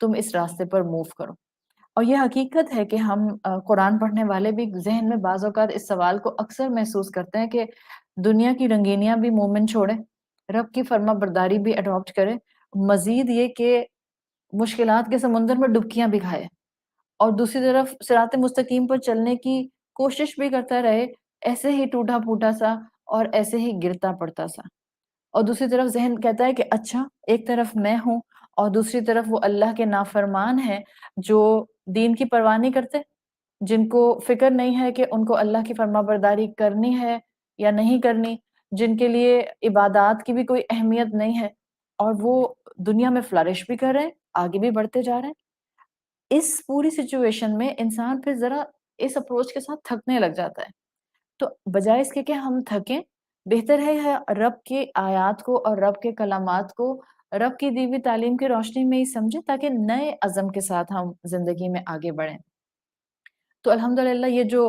تم اس راستے پر موو کرو۔ اور یہ حقیقت ہے کہ ہم قرآن پڑھنے والے بھی ذہن میں بعض اوقات اس سوال کو اکثر محسوس کرتے ہیں کہ دنیا کی رنگینیاں بھی مومن چھوڑے، رب کی فرما برداری بھی اڈاپٹ کرے، مزید یہ کہ مشکلات کے سمندر میں ڈبکیاں بھی کھائے، اور دوسری طرف صراط مستقیم پر چلنے کی کوشش بھی کرتا رہے، ایسے ہی ٹوٹا پھوٹا سا اور ایسے ہی گرتا پڑتا سا۔ اور دوسری طرف ذہن کہتا ہے کہ اچھا، ایک طرف میں ہوں اور دوسری طرف وہ اللہ کے نافرمان ہیں جو دین کی پرواہ نہیں کرتے، جن کو فکر نہیں ہے کہ ان کو اللہ کی فرما برداری کرنی ہے یا نہیں کرنی، جن کے لیے عبادات کی بھی کوئی اہمیت نہیں ہے، اور وہ دنیا میں فلرش بھی کر رہے ہیں، آگے بھی بڑھتے جا رہے ہیں۔ اس پوری سچویشن میں انسان پھر ذرا اس اپروچ کے ساتھ تھکنے لگ جاتا ہے۔ تو بجائے اس کے کہ ہم تھکیں، بہتر ہے رب کی آیات کو اور رب کے کلامات کو رب کی دی ہوئی تعلیم کی روشنی میں ہی سمجھیں، تاکہ نئے عزم کے ساتھ ہم زندگی میں آگے بڑھیں۔ تو الحمدللہ یہ جو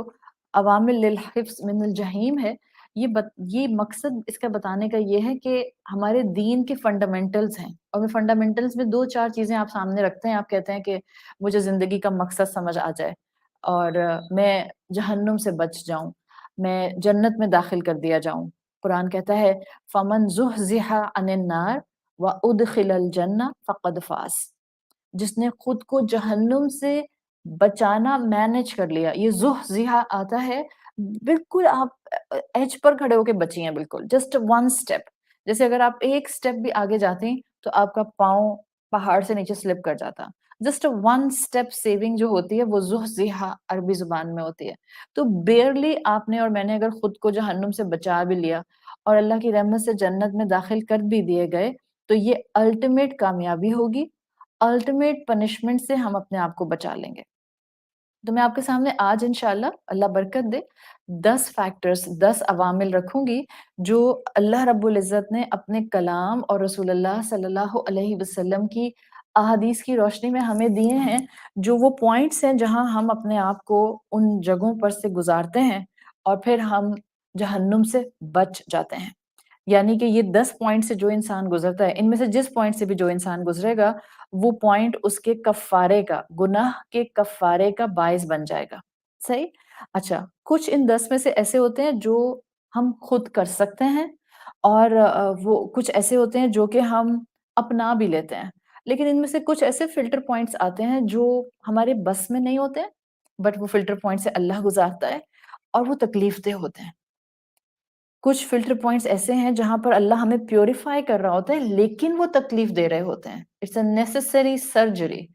عوامل للحفظ من الجحیم ہے، یہ مقصد اس کا بتانے کا یہ ہے کہ ہمارے دین کے فنڈامنٹلز ہیں، اور وہ فنڈامنٹلز میں دو چار چیزیں آپ سامنے رکھتے ہیں، آپ کہتے ہیں کہ مجھے زندگی کا مقصد سمجھ آ جائے اور میں جہنم سے بچ جاؤں، میں جنت میں داخل کر دیا جاؤں۔ قرآن کہتا ہے فَمَنْ زُحْزِحَ عَنِ النَّارِ وَأُدْخِلَ الْجَنَّةَ فَقَدْ فَازَ، جس نے خود کو جہنم سے بچانا مینج کر لیا۔ یہ زحزحہ آتا ہے، بالکل آپ ایج پر کھڑے ہو کے بچی ہیں، بالکل جسٹ ون سٹیپ، جیسے اگر آپ ایک سٹیپ بھی آگے جاتی تو آپ کا پاؤں پہاڑ سے نیچے سلپ کر جاتا۔ جسٹ ون سٹیپ سیونگ جو ہوتی ہے وہ زحزحہ عربی زبان میں ہوتی ہے۔ تو بیئرلی آپ نے اور میں نے اگر خود کو جہنم سے بچا بھی لیا اور اللہ کی رحمت سے جنت میں داخل کر بھی دیے گئے، تو یہ الٹیمیٹ کامیابی ہوگی، الٹیمیٹ پنشمنٹ سے ہم اپنے آپ کو بچا لیں گے۔ تو میں آپ کے سامنے آج انشاءاللہ اللہ برکت دے 10 فیکٹرز، 10 عوامل رکھوں گی جو اللہ رب العزت نے اپنے کلام اور رسول اللہ صلی اللہ علیہ وسلم کی احادیث کی روشنی میں ہمیں دیے ہیں، جو وہ پوائنٹس ہیں جہاں ہم اپنے آپ کو ان جگہوں پر سے گزارتے ہیں اور پھر ہم جہنم سے بچ جاتے ہیں۔ یعنی کہ یہ 10 پوائنٹ سے جو انسان گزرتا ہے، ان میں سے جس پوائنٹ سے بھی جو انسان گزرے گا، وہ پوائنٹ اس کے کفارے کا، گناہ کے کفارے کا باعث بن جائے گا۔ صحیح؟ اچھا، کچھ ان 10 میں سے ایسے ہوتے ہیں جو ہم خود کر سکتے ہیں، اور وہ کچھ ایسے ہوتے ہیں جو کہ ہم اپنا بھی لیتے ہیں، لیکن ان میں سے کچھ ایسے فلٹر پوائنٹس آتے ہیں جو ہمارے بس میں نہیں ہوتے، بٹ وہ فلٹر پوائنٹ سے اللہ گزارتا ہے اور وہ تکلیف دہ ہوتے ہیں۔ کچھ فلٹر پوائنٹس ایسے ہیں جہاں پر اللہ ہمیں پیوریفائی کر رہا ہوتا ہے، لیکن وہ تکلیف دے رہے ہوتے ہیں۔ It's a necessary surgery.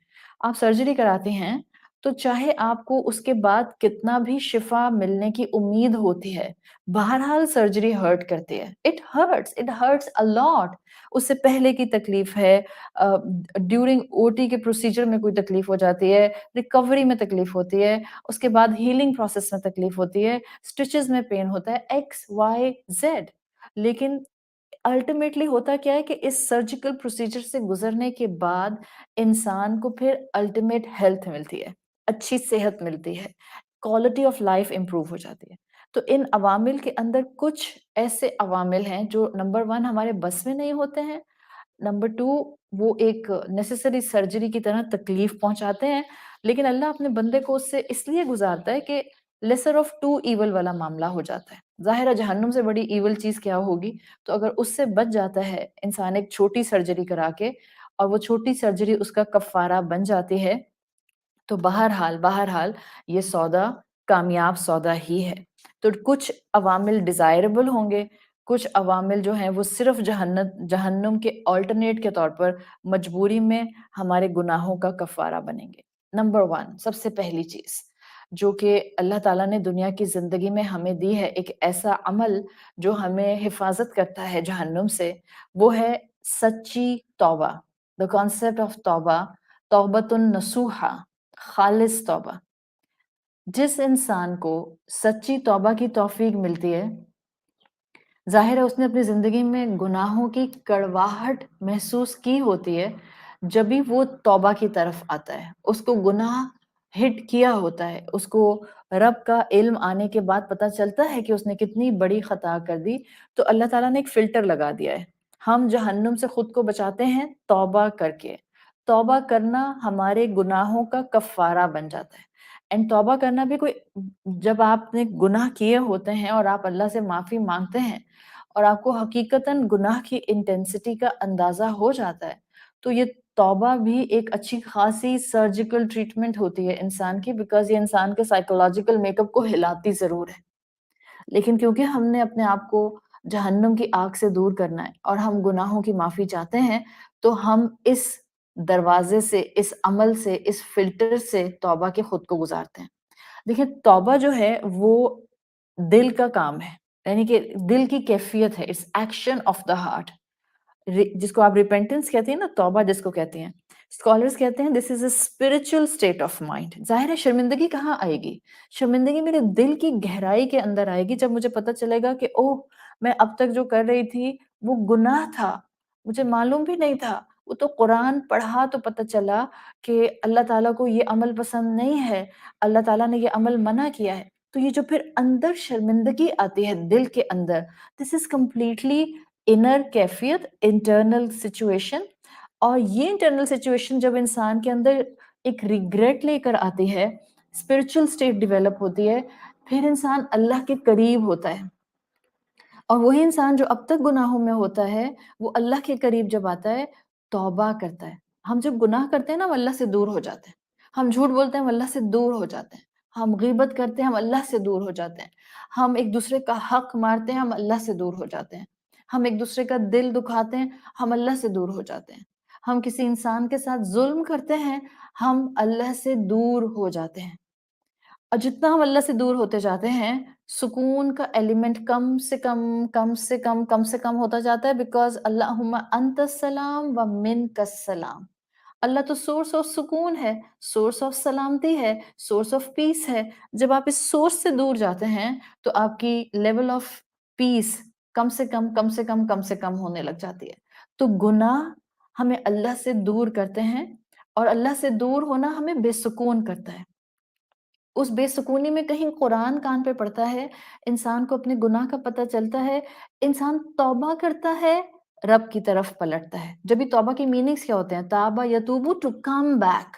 آپ سرجری کراتے ہیں تو چاہے آپ کو اس کے بعد کتنا بھی شفا ملنے کی امید ہوتی ہے، بہرحال سرجری ہرٹ کرتی ہے۔ It hurts a lot۔ اس سے پہلے کی تکلیف ہے، ڈیورنگ او ٹی کے پروسیجر میں کوئی تکلیف ہو جاتی ہے، ریکوری میں تکلیف ہوتی ہے، اس کے بعد ہیلنگ پروسیس میں تکلیف ہوتی ہے، سٹچز میں پین ہوتا ہے، ایکس وائی زیڈ۔ لیکن الٹیمیٹلی ہوتا کیا ہے کہ اس سرجیکل پروسیجر سے گزرنے کے بعد انسان کو پھر الٹیمیٹ ہیلتھ ملتی ہے، اچھی صحت ملتی ہے، کوالٹی آف لائف امپروو ہو جاتی ہے۔ تو ان عوامل کے اندر کچھ ایسے عوامل ہیں جو نمبر 1 ہمارے بس میں نہیں ہوتے ہیں، نمبر 2 وہ ایک نیسیسری سرجری کی طرح تکلیف پہنچاتے ہیں، لیکن اللہ اپنے بندے کو اس سے اس لیے گزارتا ہے کہ لیسر آف 2 ایول والا معاملہ ہو جاتا ہے۔ ظاہر ہے جہنم سے بڑی ایول چیز کیا ہوگی، تو اگر اس سے بچ جاتا ہے انسان ایک چھوٹی سرجری کرا کے، اور وہ چھوٹی سرجری اس کا کفارہ بن جاتی ہے، تو بہرحال یہ سودا کامیاب سودا ہی ہے۔ تو کچھ عوامل ڈیزائربل ہوں گے، کچھ عوامل جو ہیں وہ صرف جہنم کے آلٹرنیٹ کے طور پر مجبوری میں ہمارے گناہوں کا کفارہ بنیں گے۔ نمبر 1، سب سے پہلی چیز جو کہ اللہ تعالیٰ نے دنیا کی زندگی میں ہمیں دی ہے، ایک ایسا عمل جو ہمیں حفاظت کرتا ہے جہنم سے، وہ ہے سچی توبہ۔ The concept of توبہ، توبۃ نصوحہ، خالص توبہ۔ جس انسان کو سچی توبہ کی توفیق ملتی ہے، ظاہر ہے اس نے اپنی زندگی میں گناہوں کی کڑواہٹ محسوس کی ہوتی ہے، جبھی وہ توبہ کی طرف آتا ہے، اس کو گناہ ہٹ کیا ہوتا ہے، اس کو رب کا علم آنے کے بعد پتہ چلتا ہے کہ اس نے کتنی بڑی خطا کر دی، تو اللہ تعالیٰ نے ایک فلٹر لگا دیا ہے۔ ہم جہنم سے خود کو بچاتے ہیں توبہ کر کے، توبہ کرنا ہمارے گناہوں کا کفارہ بن جاتا ہے. اینڈ توبہ کرنا بھی کوئی، جب آپ نے گناہ کیے ہوتے ہیں اور آپ اللہ سے معافی مانگتے ہیں اور آپ کو حقیقتاً گناہ کی انٹینسٹی کا اندازہ ہو جاتا ہے، تو یہ توبہ بھی ایک اچھی خاصی سرجیکل ٹریٹمنٹ ہوتی ہے انسان کی، بیکاز یہ انسان کے سائیکولوجیکل میک اپ کو ہلاتی ضرور ہے. لیکن کیونکہ ہم نے اپنے آپ کو جہنم کی آگ سے دور کرنا ہے اور ہم گناہوں کی معافی چاہتے ہیں، تو ہم اس دروازے سے، اس عمل سے، اس فلٹر سے توبہ کے خود کو گزارتے ہیں. دیکھیں، توبہ جو ہے وہ دل کا کام ہے، یعنی کہ دل کی کیفیت ہے. It's action of the heart, جس کو آپ ریپینٹنس کہتے ہیں نا، توبہ جس کو کہتے ہیں. اسکالرس کہتے ہیں this is a spiritual state of mind. ظاہر ہے شرمندگی کہاں آئے گی؟ شرمندگی میرے دل کی گہرائی کے اندر آئے گی، جب مجھے پتہ چلے گا کہ اوہ، میں اب تک جو کر رہی تھی وہ گناہ تھا، مجھے معلوم بھی نہیں تھا. وہ تو قرآن پڑھا تو پتہ چلا کہ اللہ تعالیٰ کو یہ عمل پسند نہیں ہے، اللہ تعالیٰ نے یہ عمل منع کیا ہے. تو یہ جو پھر اندر شرمندگی آتی ہے دل کے اندر، دس از کمپلیٹلی انر کیفیت، انٹرنل سچویشن. اور یہ انٹرنل سچویشن جب انسان کے اندر ایک ریگریٹ لے کر آتی ہے، اسپرچل اسٹیٹ ڈیولپ ہوتی ہے، پھر انسان اللہ کے قریب ہوتا ہے. اور وہی انسان جو اب تک گناہوں میں ہوتا ہے، وہ اللہ کے قریب جب آتا ہے، توبہ کرتا ہے. ہم جب گناہ کرتے ہیں نا، ہم اللہ سے دور ہو جاتے ہیں. ہم جھوٹ بولتے ہیں، ہم اللہ سے دور ہو جاتے ہیں. ہم غیبت کرتے ہیں، ہم اللہ سے دور ہو جاتے ہیں. ہم ایک دوسرے کا حق مارتے ہیں، ہم اللہ سے دور ہو جاتے ہیں. ہم ایک دوسرے کا دل دکھاتے ہیں، ہم اللہ سے دور ہو جاتے ہیں. ہم کسی انسان کے ساتھ ظلم کرتے ہیں، ہم اللہ سے دور ہو جاتے ہیں. اور جتنا ہم اللہ سے دور ہوتے جاتے ہیں، سکون کا ایلیمنٹ کم سے کم، کم سے کم، کم سے کم ہوتا جاتا ہے. بیکاز اللہم انت السلام و منک السلام. اللہ تو سورس آف سکون ہے، سورس آف سلامتی ہے، سورس آف پیس ہے. جب آپ اس سورس سے دور جاتے ہیں تو آپ کی لیول آف پیس کم سے کم، کم سے کم، کم سے کم ہونے لگ جاتی ہے. تو گناہ ہمیں اللہ سے دور کرتے ہیں، اور اللہ سے دور ہونا ہمیں بے سکون کرتا ہے. اس بے سکونی میں کہیں قرآن کان پہ پڑتا ہے، انسان کو اپنے گناہ کا پتہ چلتا ہے، انسان توبہ کرتا ہے، رب کی طرف پلٹتا ہے. جب بھی توبہ کی میننگز کیا ہوتے ہیں؟ تابہ یتوبو، ٹو کم بیک.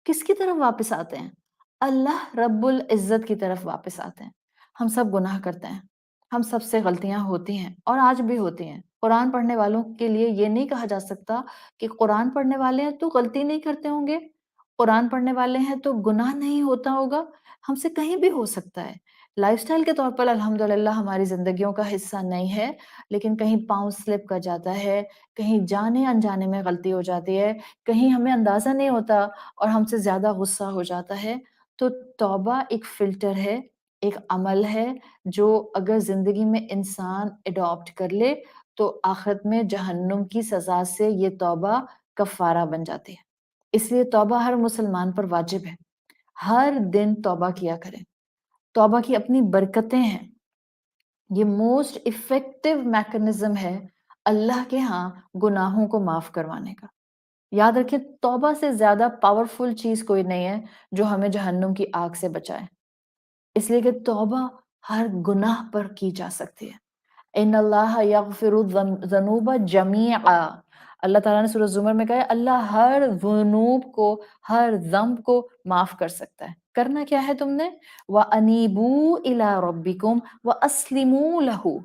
کس کی طرف واپس آتے ہیں؟ اللہ رب العزت کی طرف واپس آتے ہیں. ہم سب گناہ کرتے ہیں، ہم سب سے غلطیاں ہوتی ہیں، اور آج بھی ہوتی ہیں. قرآن پڑھنے والوں کے لیے یہ نہیں کہا جا سکتا کہ قرآن پڑھنے والے ہیں تو غلطی نہیں کرتے ہوں گے، قرآن پڑھنے والے ہیں تو گناہ نہیں ہوتا ہوگا. ہم سے کہیں بھی ہو سکتا ہے. لائف سٹائل کے طور پر الحمدللہ ہماری زندگیوں کا حصہ نہیں ہے، لیکن کہیں پاؤں سلپ کر جاتا ہے، کہیں جانے انجانے میں غلطی ہو جاتی ہے، کہیں ہمیں اندازہ نہیں ہوتا اور ہم سے زیادہ غصہ ہو جاتا ہے. تو توبہ ایک فلٹر ہے، ایک عمل ہے، جو اگر زندگی میں انسان اڈاپٹ کر لے تو آخرت میں جہنم کی سزا سے یہ توبہ کفارہ بن جاتی ہے. اس لیے توبہ ہر مسلمان پر واجب ہے. ہر دن توبہ کیا کریں. توبہ کی اپنی برکتیں ہیں. یہ موسٹ افیکٹو میکنزم ہے اللہ کے ہاں گناہوں کو معاف کروانے کا. یاد رکھیں، توبہ سے زیادہ پاورفل چیز کوئی نہیں ہے جو ہمیں جہنم کی آگ سے بچائے. اس لیے کہ توبہ ہر گناہ پر کی جا سکتی ہے. ان اللہ یغفر الذنوب جمیعا. اللہ تعالیٰ نے سورہ زمر میں کہا ہے اللہ ہر ذنوب کو، ہر ذنب کو معاف کر سکتا ہے. کرنا کیا ہے تم نے؟ وَأَنِيبُوا إِلَىٰ رَبِّكُمْ وَأَسْلِمُوا لَهُ.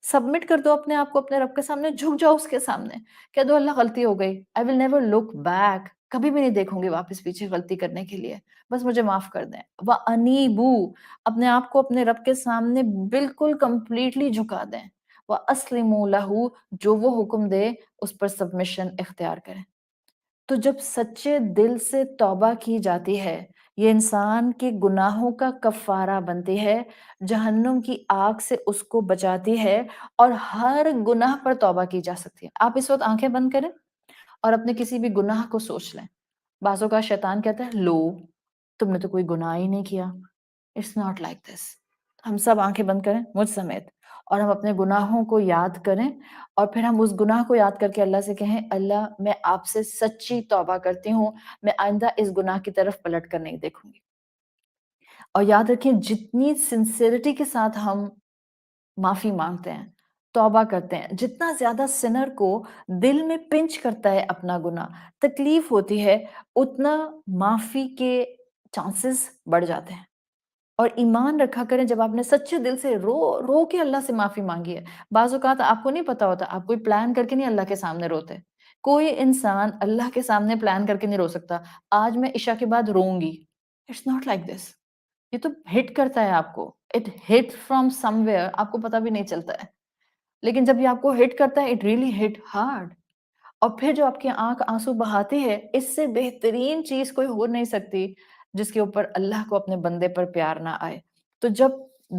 سبمٹ کر دو اپنے آپ کو اپنے رب کے سامنے، جھک جاؤ اس کے سامنے، کہہ دو اللہ غلطی ہو گئی، I will never look back. کبھی بھی نہیں دیکھوں گی واپس پیچھے غلطی کرنے کے لیے، بس مجھے معاف کر دیں. وَأَنِيبُوا، اپنے آپ کو اپنے رب کے سامنے بالکل کمپلیٹلی جھکا دیں. وَأَسْلِمُوا لَهُ، جو وہ حکم دے اس پر سبمیشن اختیار کریں. تو جب سچے دل سے توبہ کی جاتی ہے، یہ انسان کے گناہوں کا کفارہ بنتی ہے، جہنم کی آگ سے اس کو بچاتی ہے، اور ہر گناہ پر توبہ کی جا سکتی ہے. آپ اس وقت آنکھیں بند کریں اور اپنے کسی بھی گناہ کو سوچ لیں. بعضوں کا شیطان کہتا ہے لو، تم نے تو کوئی گناہ ہی نہیں کیا. It's not like this. ہم سب آنکھیں بند کریں مجھ سمیت، اور ہم اپنے گناہوں کو یاد کریں، اور پھر ہم اس گناہ کو یاد کر کے اللہ سے کہیں اللہ میں آپ سے سچی توبہ کرتی ہوں، میں آئندہ اس گناہ کی طرف پلٹ کر نہیں دیکھوں گی. اور یاد رکھیں جتنی سنسیئرٹی کے ساتھ ہم معافی مانگتے ہیں، توبہ کرتے ہیں. جتنا زیادہ سنر کو دل میں پنچ کرتا ہے اپنا گناہ، تکلیف ہوتی ہے، اتنا معافی کے چانسز بڑھ جاتے ہیں. اور ایمان رکھا کریں، جب آپ نے سچے دل سے رو رو کے اللہ سے معافی مانگی ہے. بعض اوقات آپ کو نہیں پتا ہوتا، آپ کوئی پلان کر کے نہیں اللہ کے سامنے روتے. کوئی انسان اللہ کے سامنے پلان کر کے نہیں رو سکتا آج میں عشاء کے بعد روں گی. It's not like this. یہ تو ہٹ کرتا ہے آپ کو. It hit from somewhere, آپ کو پتا بھی نہیں چلتا ہے. لیکن جب یہ آپ کو ہٹ کرتا ہے، اٹ ریئلی ہٹ ہارڈ. اور پھر جو آپ کی آنکھ آنسو بہاتی ہے، اس سے بہترین چیز کوئی ہو نہیں سکتی جس کے اوپر اللہ کو اپنے بندے پر پیار نہ آئے. تو جب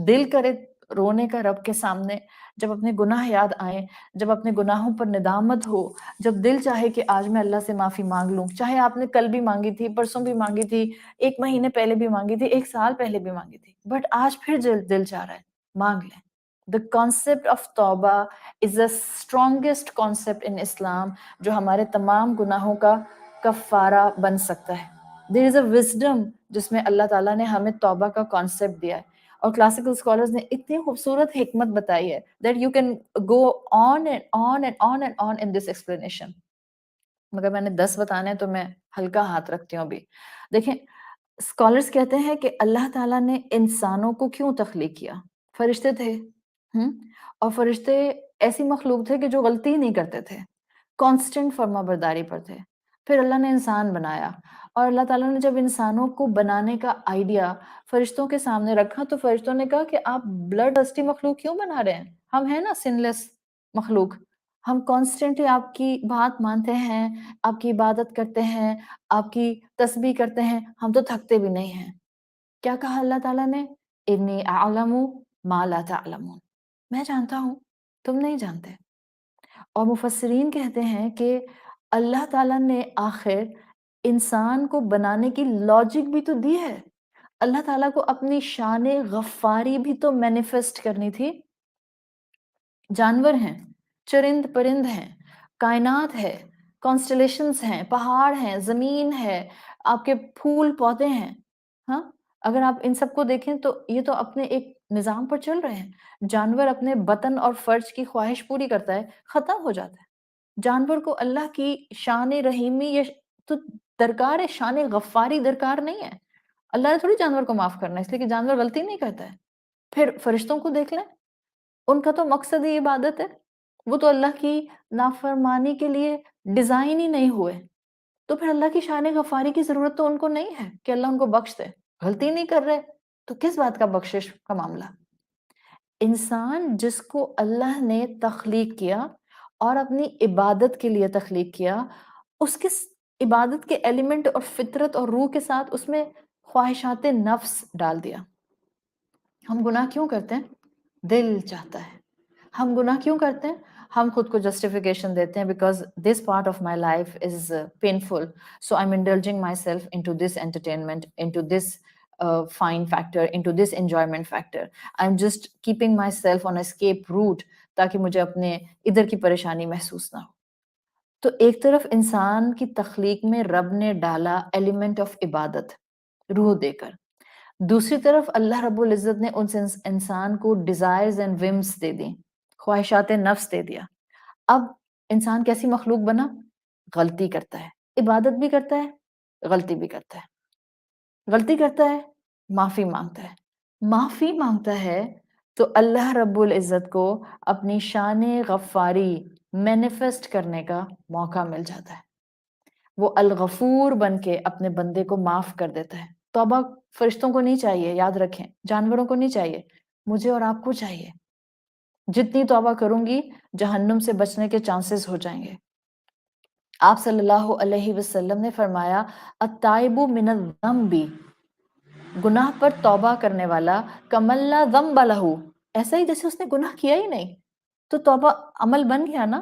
دل کرے رونے کا رب کے سامنے، جب اپنے گناہ یاد آئیں، جب اپنے گناہوں پر ندامت ہو، جب دل چاہے کہ آج میں اللہ سے معافی مانگ لوں، چاہے آپ نے کل بھی مانگی تھی، پرسوں بھی مانگی تھی، 1 مہینے پہلے بھی مانگی تھی، 1 سال پہلے بھی مانگی تھی، بٹ آج پھر دل چاہ رہا ہے، مانگ لیں. The concept of توبہ is the strongest concept in Islam جو ہمارے تمام گناہوں کا کفارہ بن سکتا ہے. There is a wisdom جس میں اللہ تعالیٰ نے ہمیں توبہ کا concept دیا ہے. اور کلاسیکل اسکالرز نے اتنی خوبصورت حکمت بتائی ہے that you can go on and on and on and on in this explanation. مگر میں نے 10 بتانے تو میں ہلکا ہاتھ رکھتی ہوں ابھی. دیکھیں، اسکالرز کہتے ہیں کہ اللہ تعالیٰ نے انسانوں کو کیوں تخلیق کیا؟ فرشتے تھے، اور فرشتے ایسی مخلوق تھے کہ جو غلطی نہیں کرتے تھے، کانسٹنٹ فرما برداری پر تھے. پھر اللہ نے انسان بنایا، اور اللہ تعالیٰ نے جب انسانوں کو بنانے کا آئیڈیا فرشتوں کے سامنے رکھا تو فرشتوں نے کہا کہ آپ بلڈ ڈسٹی مخلوق کیوں بنا رہے ہیں؟ ہم ہیں نا سن لیس مخلوق، ہم کانسٹنٹلی آپ کی بات مانتے ہیں، آپ کی عبادت کرتے ہیں، آپ کی تسبیح کرتے ہیں، ہم تو تھکتے بھی نہیں ہیں. کیا کہا اللہ تعالیٰ نے؟ انی اعلم ما لا تعلمون. میں جانتا ہوں، تم نہیں جانتے. اور مفسرین کہتے ہیں کہ اللہ تعالیٰ نے آخر انسان کو بنانے کی لاجک بھی تو دی ہے. اللہ تعالیٰ کو اپنی شان غفاری بھی تو مینیفیسٹ کرنی تھی. جانور ہیں، چرند پرند ہیں، کائنات ہے، کانسٹلیشنز ہیں، پہاڑ ہیں، زمین ہے، آپ کے پھول پودے ہیں. ہاں، اگر آپ ان سب کو دیکھیں تو یہ تو اپنے ایک نظام پر چل رہے ہیں. جانور اپنے بطن اور فرج کی خواہش پوری کرتا ہے، ختم ہو جاتا ہے. جانور کو اللہ کی شان رحیمی یہ تو درکار ہے، شان غفاری درکار نہیں ہے. اللہ نے تھوڑی جانور کو معاف کرنا ہے، اس لیے کہ جانور غلطی نہیں کرتا ہے. پھر فرشتوں کو دیکھ لیں، ان کا تو مقصد ہی عبادت ہے. وہ تو اللہ کی نافرمانی کے لیے ڈیزائن ہی نہیں ہوئے. تو پھر اللہ کی شان غفاری کی ضرورت تو ان کو نہیں ہے کہ اللہ ان کو بخش دے. غلطی نہیں کر رہے تو کس بات کا بخشش کا معاملہ؟ انسان جس کو اللہ نے تخلیق کیا اور اپنی عبادت کے لیے تخلیق کیا، اس کے عبادت کے ایلیمنٹ اور فطرت اور روح کے ساتھ اس میں خواہشات نفس ڈال دیا. ہم گناہ کیوں کرتے ہیں؟ دل چاہتا ہے. ہم گناہ کیوں کرتے ہیں؟ ہم خود کو جسٹیفیکیشن دیتے ہیں because this part of my life is painful, so I am indulging myself into this entertainment, into this fine factor, into this enjoyment factor. I am just keeping myself on escape route تاکہ مجھے اپنے ادھر کی پریشانی محسوس نہ ہو. تو ایک طرف انسان کی تخلیق میں رب نے ڈالا ایلیمنٹ آف عبادت روح دے کر، دوسری طرف اللہ رب العزت نے ان انسان کو ڈیزائرز اینڈ ومس دے دی، خواہشات نفس دے دیا. اب انسان کیسی مخلوق بنا؟ غلطی کرتا ہے، عبادت بھی کرتا ہے، غلطی بھی کرتا ہے. غلطی کرتا ہے، معافی مانگتا ہے. معافی مانگتا ہے تو اللہ رب العزت کو اپنی شان غفاری مینیفیسٹ کرنے کا موقع مل جاتا ہے. وہ الغفور بن کے اپنے بندے کو معاف کر دیتا ہے. توبہ فرشتوں کو نہیں چاہیے، یاد رکھیں، جانوروں کو نہیں چاہیے، مجھے اور آپ کو چاہیے. جتنی توبہ کروں گی جہنم سے بچنے کے چانسز ہو جائیں گے. آپ صلی اللہ علیہ وسلم نے فرمایا التائب من الذنب، گناہ پر توبہ کرنے والا کمن لا ذنب لہ، ایسا ہی جیسے اس نے گناہ کیا ہی نہیں. تو توبہ عمل بن گیا نا،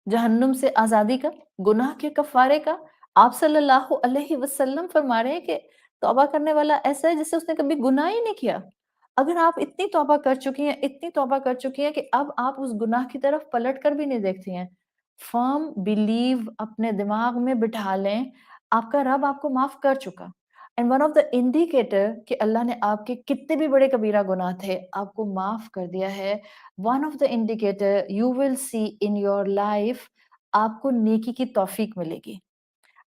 جہنم سے آزادی کا، گناہ کے کفارے کا. آپ صلی اللہ علیہ وسلم فرما رہے ہیں کہ توبہ کرنے والا ایسا ہے جیسے اس نے کبھی گناہ ہی نہیں کیا. اگر آپ اتنی توبہ کر چکی ہیں، اتنی توبہ کر چکی ہیں کہ اب آپ اس گناہ کی طرف پلٹ کر بھی نہیں دیکھتی ہیں، فرم بلیو اپنے دماغ میں بٹھا لیں آپ کا رب آپ کو معاف کر چکا. And one of the indicator کہ اللہ نے آپ کے کتنے بھی بڑے کبیرہ گناہ تھے آپ کو معاف کر دیا ہے، one of the indicator you will see in your life, آپ کو نیکی کی توفیق ملے گی،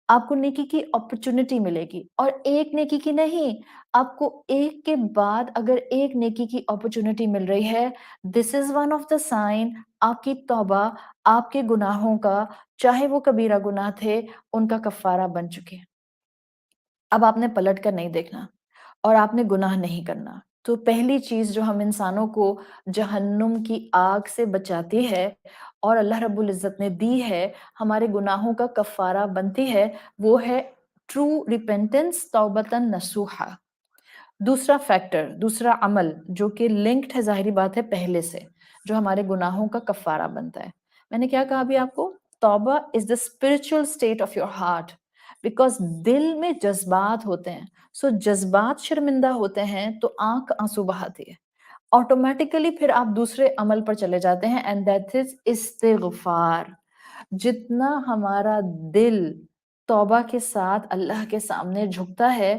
آپ کو نیکی کی اپرچونٹی ملے گی، اور ایک نیکی کی نہیں، آپ کو ایک کے بعد اگر ایک نیکی کی اپرچونٹی مل رہی ہے، this is one of the sign آپ کی توبہ، آپ کے گناہوں کا، چاہے وہ کبیرہ گناہ تھے، ان کا کفارہ بن چکے ہیں۔ اب آپ نے پلٹ کر نہیں دیکھنا اور آپ نے گناہ نہیں کرنا۔ تو پہلی چیز جو ہم انسانوں کو جہنم کی آگ سے بچاتی ہے اور اللہ رب العزت نے دی ہے، ہمارے گناہوں کا کفارہ بنتی ہے، وہ ہے ٹرو ریپینٹنس، توبتاً نصوحا۔ دوسرا فیکٹر، دوسرا عمل جو کہ لنکڈ ہے، ظاہری بات ہے پہلے سے، جو ہمارے گناہوں کا کفارہ بنتا ہے، میں نے کیا کہا ابھی آپ کو؟ توبہ is the spiritual state of your heart, because دل میں جذبات ہوتے ہیں، سو جذبات شرمندہ ہوتے ہیں تو آنکھ آنسو بہاتی ہے، آٹومیٹیکلی پھر آپ دوسرے عمل پر چلے جاتے ہیں، اینڈ دیٹ از استغفار۔ جتنا ہمارا دل توبہ کے ساتھ اللہ کے سامنے جھکتا ہے،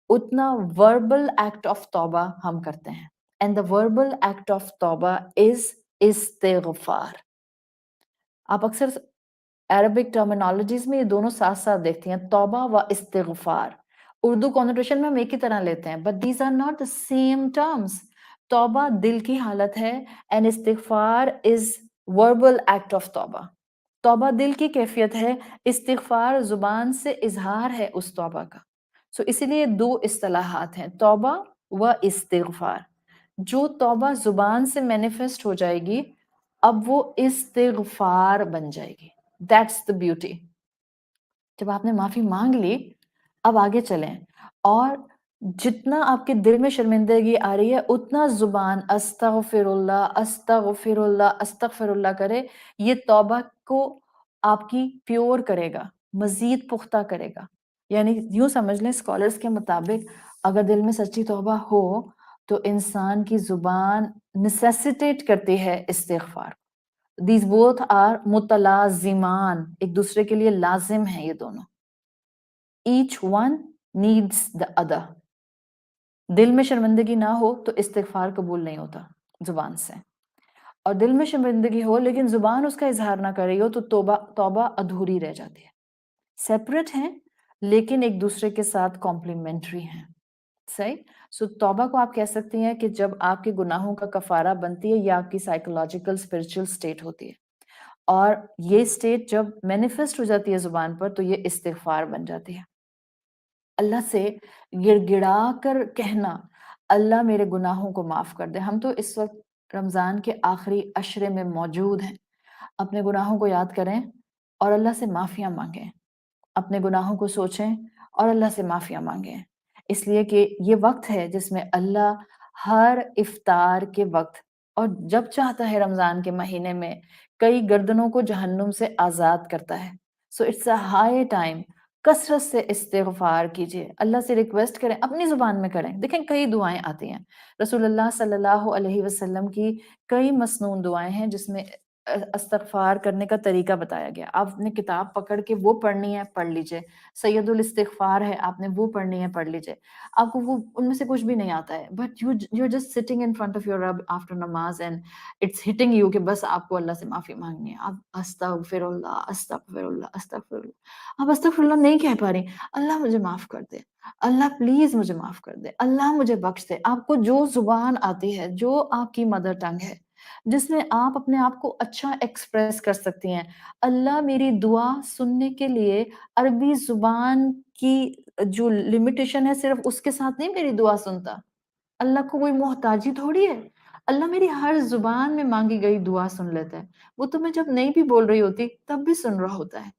اتنا وربل ایکٹ آف توبہ ہم کرتے ہیں، and the verbal act of توبہ از استغفار۔ آپ اکثر عربک ٹرمینالوجیز میں یہ دونوں ساتھ ساتھ دیکھتی ہیں، توبہ و استغفار۔ اردو کانوٹیشن میں ہم ایک ہی طرح لیتے ہیں، but these are not the same terms. توبہ دل کی حالت ہے، اینڈ استغفار از وربل ایکٹ آف توبہ۔ توبہ دل کی کیفیت ہے، استغفار زبان سے اظہار ہے اس توبہ کا۔ سو اسی لیے دو اصطلاحات ہیں، توبہ و استغفار۔ جو توبہ زبان سے مینیفیسٹ ہو جائے گی، اب وہ استغفار بن جائے گی۔ That's the beauty. جب آپ نے معافی مانگ لی، اب آگے چلیں، اور جتنا آپ کے دل میں شرمندگی آ رہی ہے اتنا زبان استغفر اللہ استغفر اللہ استغفر اللہ کرے، یہ توبہ کو آپ کی پیور کرے گا، مزید پختہ کرے گا۔ یعنی یوں سمجھ لیں، اسکالرس کے مطابق اگر دل میں سچی توبہ ہو تو انسان کی زبان نیسیسیٹیٹ کرتی ہے استغفار۔ دیز بوتھ آر متلازمان، ایک دوسرے کے لیے لازم ہیں یہ دونوں۔ Each one needs the other. دل میں شرمندگی نہ ہو تو استغفار قبول نہیں ہوتا زبان سے، اور دل میں شرمندگی ہو لیکن زبان اس کا اظہار نہ کر رہی ہو تو توبہ ادھوری رہ جاتی ہے۔ سیپریٹ ہیں لیکن ایک دوسرے کے ساتھ کمپلیمنٹری ہیں، صحیح؟ سو توبہ کو آپ کہہ سکتی ہیں کہ جب آپ کے گناہوں کا کفارہ بنتی ہے، یا آپ کی سائیکولوجیکل اسپرچل سٹیٹ ہوتی ہے، اور یہ سٹیٹ جب مینیفیسٹ ہو جاتی ہے زبان پر تو یہ استغفار بن جاتی ہے۔ اللہ سے گڑ گڑا کر کہنا، اللہ میرے گناہوں کو معاف کر دے۔ ہم تو اس وقت رمضان کے آخری عشرے میں موجود ہیں، اپنے گناہوں کو یاد کریں اور اللہ سے معافیاں مانگیں، اپنے گناہوں کو سوچیں اور اللہ سے معافیاں مانگیں، اس لیے کہ یہ وقت ہے جس میں اللہ ہر افطار کے وقت اور جب چاہتا ہے رمضان کے مہینے میں کئی گردنوں کو جہنم سے آزاد کرتا ہے۔ So it's a high time, کثرت سے استغفار کیجیے، اللہ سے ریکویسٹ کریں، اپنی زبان میں کریں۔ دیکھیں کئی دعائیں آتی ہیں، رسول اللہ صلی اللہ علیہ وسلم کی کئی مسنون دعائیں ہیں جس میں استغفار کرنے کا طریقہ بتایا گیا۔ آپ نے کتاب پکڑ کے وہ پڑھنی ہے، پڑھ لیجئے، سید الاستغفار ہے، آپ نے وہ پڑھنی ہے، پڑھ لیجئے۔ آپ کو وہ ان میں سے کچھ بھی نہیں آتا ہے، but you are just sitting in front of your رب آفٹر نماز اینڈ اٹس ہٹنگ یو کہ بس آپ کو اللہ سے معافی مانگنی ہے۔ آپ استغفر اللہ استغفر اللہ استغفر اللہ، آپ استغفر اللہ نہیں کہہ پا رہی، اللہ مجھے معاف کر دے، اللہ پلیز مجھے معاف کر دے، اللہ مجھے بخش دے۔ آپ کو جو زبان آتی ہے، جو آپ کی مدر ٹنگ ہے، جس میں آپ اپنے آپ کو اچھا ایکسپریس کر سکتی ہیں، اللہ میری دعا سننے کے لیے عربی زبان کی جو لمیٹیشن ہے صرف اس کے ساتھ نہیں میری دعا سنتا، اللہ کو کوئی محتاجی تھوڑی ہے، اللہ میری ہر زبان میں مانگی گئی دعا سن لیتا ہے، وہ تو میں جب نہیں بھی بول رہی ہوتی تب بھی سن رہا ہوتا ہے،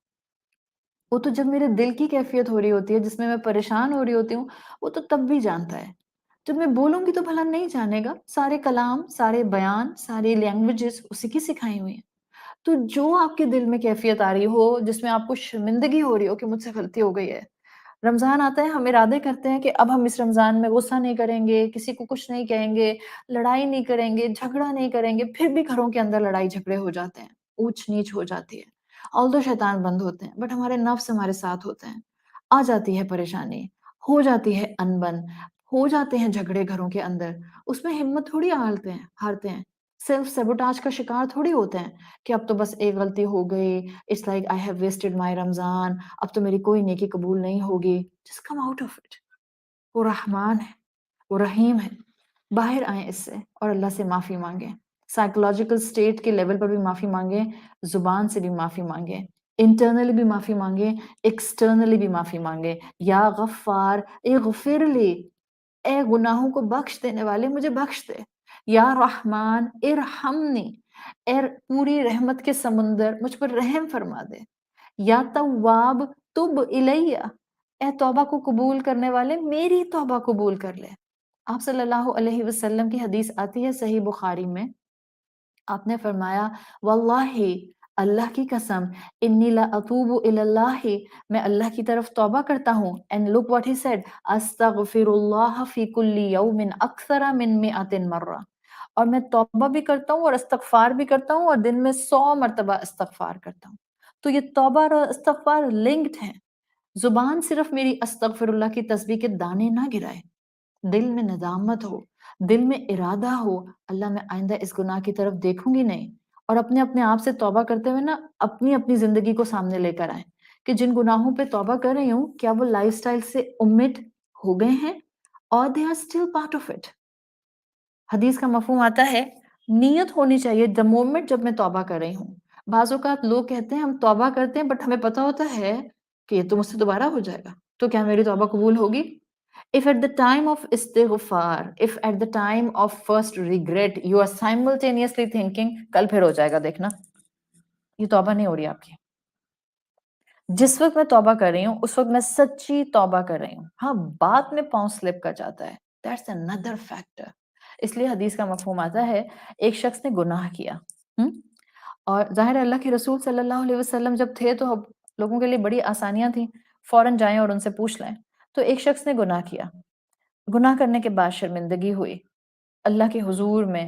وہ تو جب میرے دل کی کیفیت ہو رہی ہوتی ہے جس میں میں پریشان ہو رہی ہوتی ہوں، وہ تو تب بھی جانتا ہے، جب میں بولوں گی تو بھلا نہیں جانے گا؟ سارے کلام، سارے بیان، ساری لینگویجز اسی کی سکھائی ہوئی ہیں۔ تو جو آپ کے دل میں کیفیت آ رہی ہو، جس میں آپ کو شرمندگی ہو رہی ہو کہ مجھ سے غلطی ہو گئی ہے، رمضان آتا ہے، ہم ارادے کرتے ہیں کہ اب ہم اس رمضان میں غصہ نہیں کریں گے، کسی کو کچھ نہیں کہیں گے، لڑائی نہیں کریں گے، جھگڑا نہیں کریں گے، پھر بھی گھروں کے اندر لڑائی جھگڑے ہو جاتے ہیں، اونچ نیچ ہو جاتی ہے، آلدو شیطان بند ہوتے ہیں، بٹ ہمارے نفس ہمارے ساتھ ہوتے ہیں، آ جاتی ہے پریشانی، ہو جاتی ہے انبن، ہو جاتے ہیں جھگڑے گھروں کے اندر، اس میں ہمت تھوڑی ہارتے ہیں، سیلف سیبوٹاج کا شکار تھوڑی ہوتے ہیں کہ اب تو بس ایک غلطی ہو گئی، it's like I have wasted my Ramadan, اب تو میری کوئی نیکی قبول نہیں ہوگی. Just come out of it. وہ رحمان ہے، وہ رحیم ہے، باہر آئیں اس سے اور اللہ سے معافی مانگیں. سائیکولوجیکل سٹیٹ کے لیول پر بھی معافی مانگیں، زبان سے بھی معافی مانگیں، انٹرنلی بھی معافی مانگیں، ایکسٹرنلی بھی معافی مانگیں. یا غفار اغفر لی، اے گناہوں کو بخش دینے والے مجھے بخش دے. یا رحمان ارحمنی، اے پوری رحمت کے سمندر مجھ پر رحم فرما دے. یا تواب تب الیہ، اے توبہ کو قبول کرنے والے میری توبہ قبول کر لے. آپ صلی اللہ علیہ وسلم کی حدیث آتی ہے صحیح بخاری میں، آپ نے فرمایا واللہ، اللہ کی قسم، انی لا اتوب الی اللہ، میں اللہ کی طرف توبہ کرتا ہوں. And look what he said, استغفر اللہ فی کل یوم اکثر من 100 مرہ، اور میں توبہ بھی کرتا ہوں اور استغفار بھی کرتا ہوں اور دن میں 100 مرتبہ استغفار کرتا ہوں. تو یہ توبہ اور استغفار لنکڈ ہیں. زبان صرف میری استغفر اللہ کی تسبیح کے دانے نہ گرائے، دل میں ندامت ہو، دل میں ارادہ ہو اللہ میں آئندہ اس گناہ کی طرف دیکھوں گی نہیں، اور اپنے آپ سے توبہ کرتے ہوئے نا اپنی زندگی کو سامنے لے کر آئیں کہ جن گناہوں پہ توبہ کر رہی ہوں کیا وہ لائف سٹائل سے امٹ ہو گئے ہیں اور they are still part of it. حدیث کا مفہوم آتا ہے نیت ہونی چاہیے the moment جب میں توبہ کر رہی ہوں. بعض اوقات لوگ کہتے ہیں ہم توبہ کرتے ہیں بٹ ہمیں پتا ہوتا ہے کہ یہ تو مجھ سے دوبارہ ہو جائے گا، تو کیا میری توبہ قبول ہوگی؟ If at the time of istighfar, if at the time of first regret, you are simultaneously thinking کل پھر ہو جائے گا دیکھنا، یہ توبہ نہیں ہو رہی آپ کی. جس وقت میں توبہ کر رہی ہوں اس وقت میں سچی توبہ کر رہی ہوں. ہاں بعد میں پاؤں سلپ کر جاتا ہے، that's another factor. اس لیے حدیث کا مفہوم آتا ہے ایک شخص نے گناہ کیا، اور ظاہر اللہ کے رسول صلی اللہ علیہ وسلم جب تھے تو لوگوں کے لیے بڑی آسانیاں تھیں، فوراً جائیں اور ان سے پوچھ لیں. تو ایک شخص نے گناہ کیا، گناہ کرنے کے بعد شرمندگی ہوئی، اللہ کے حضور میں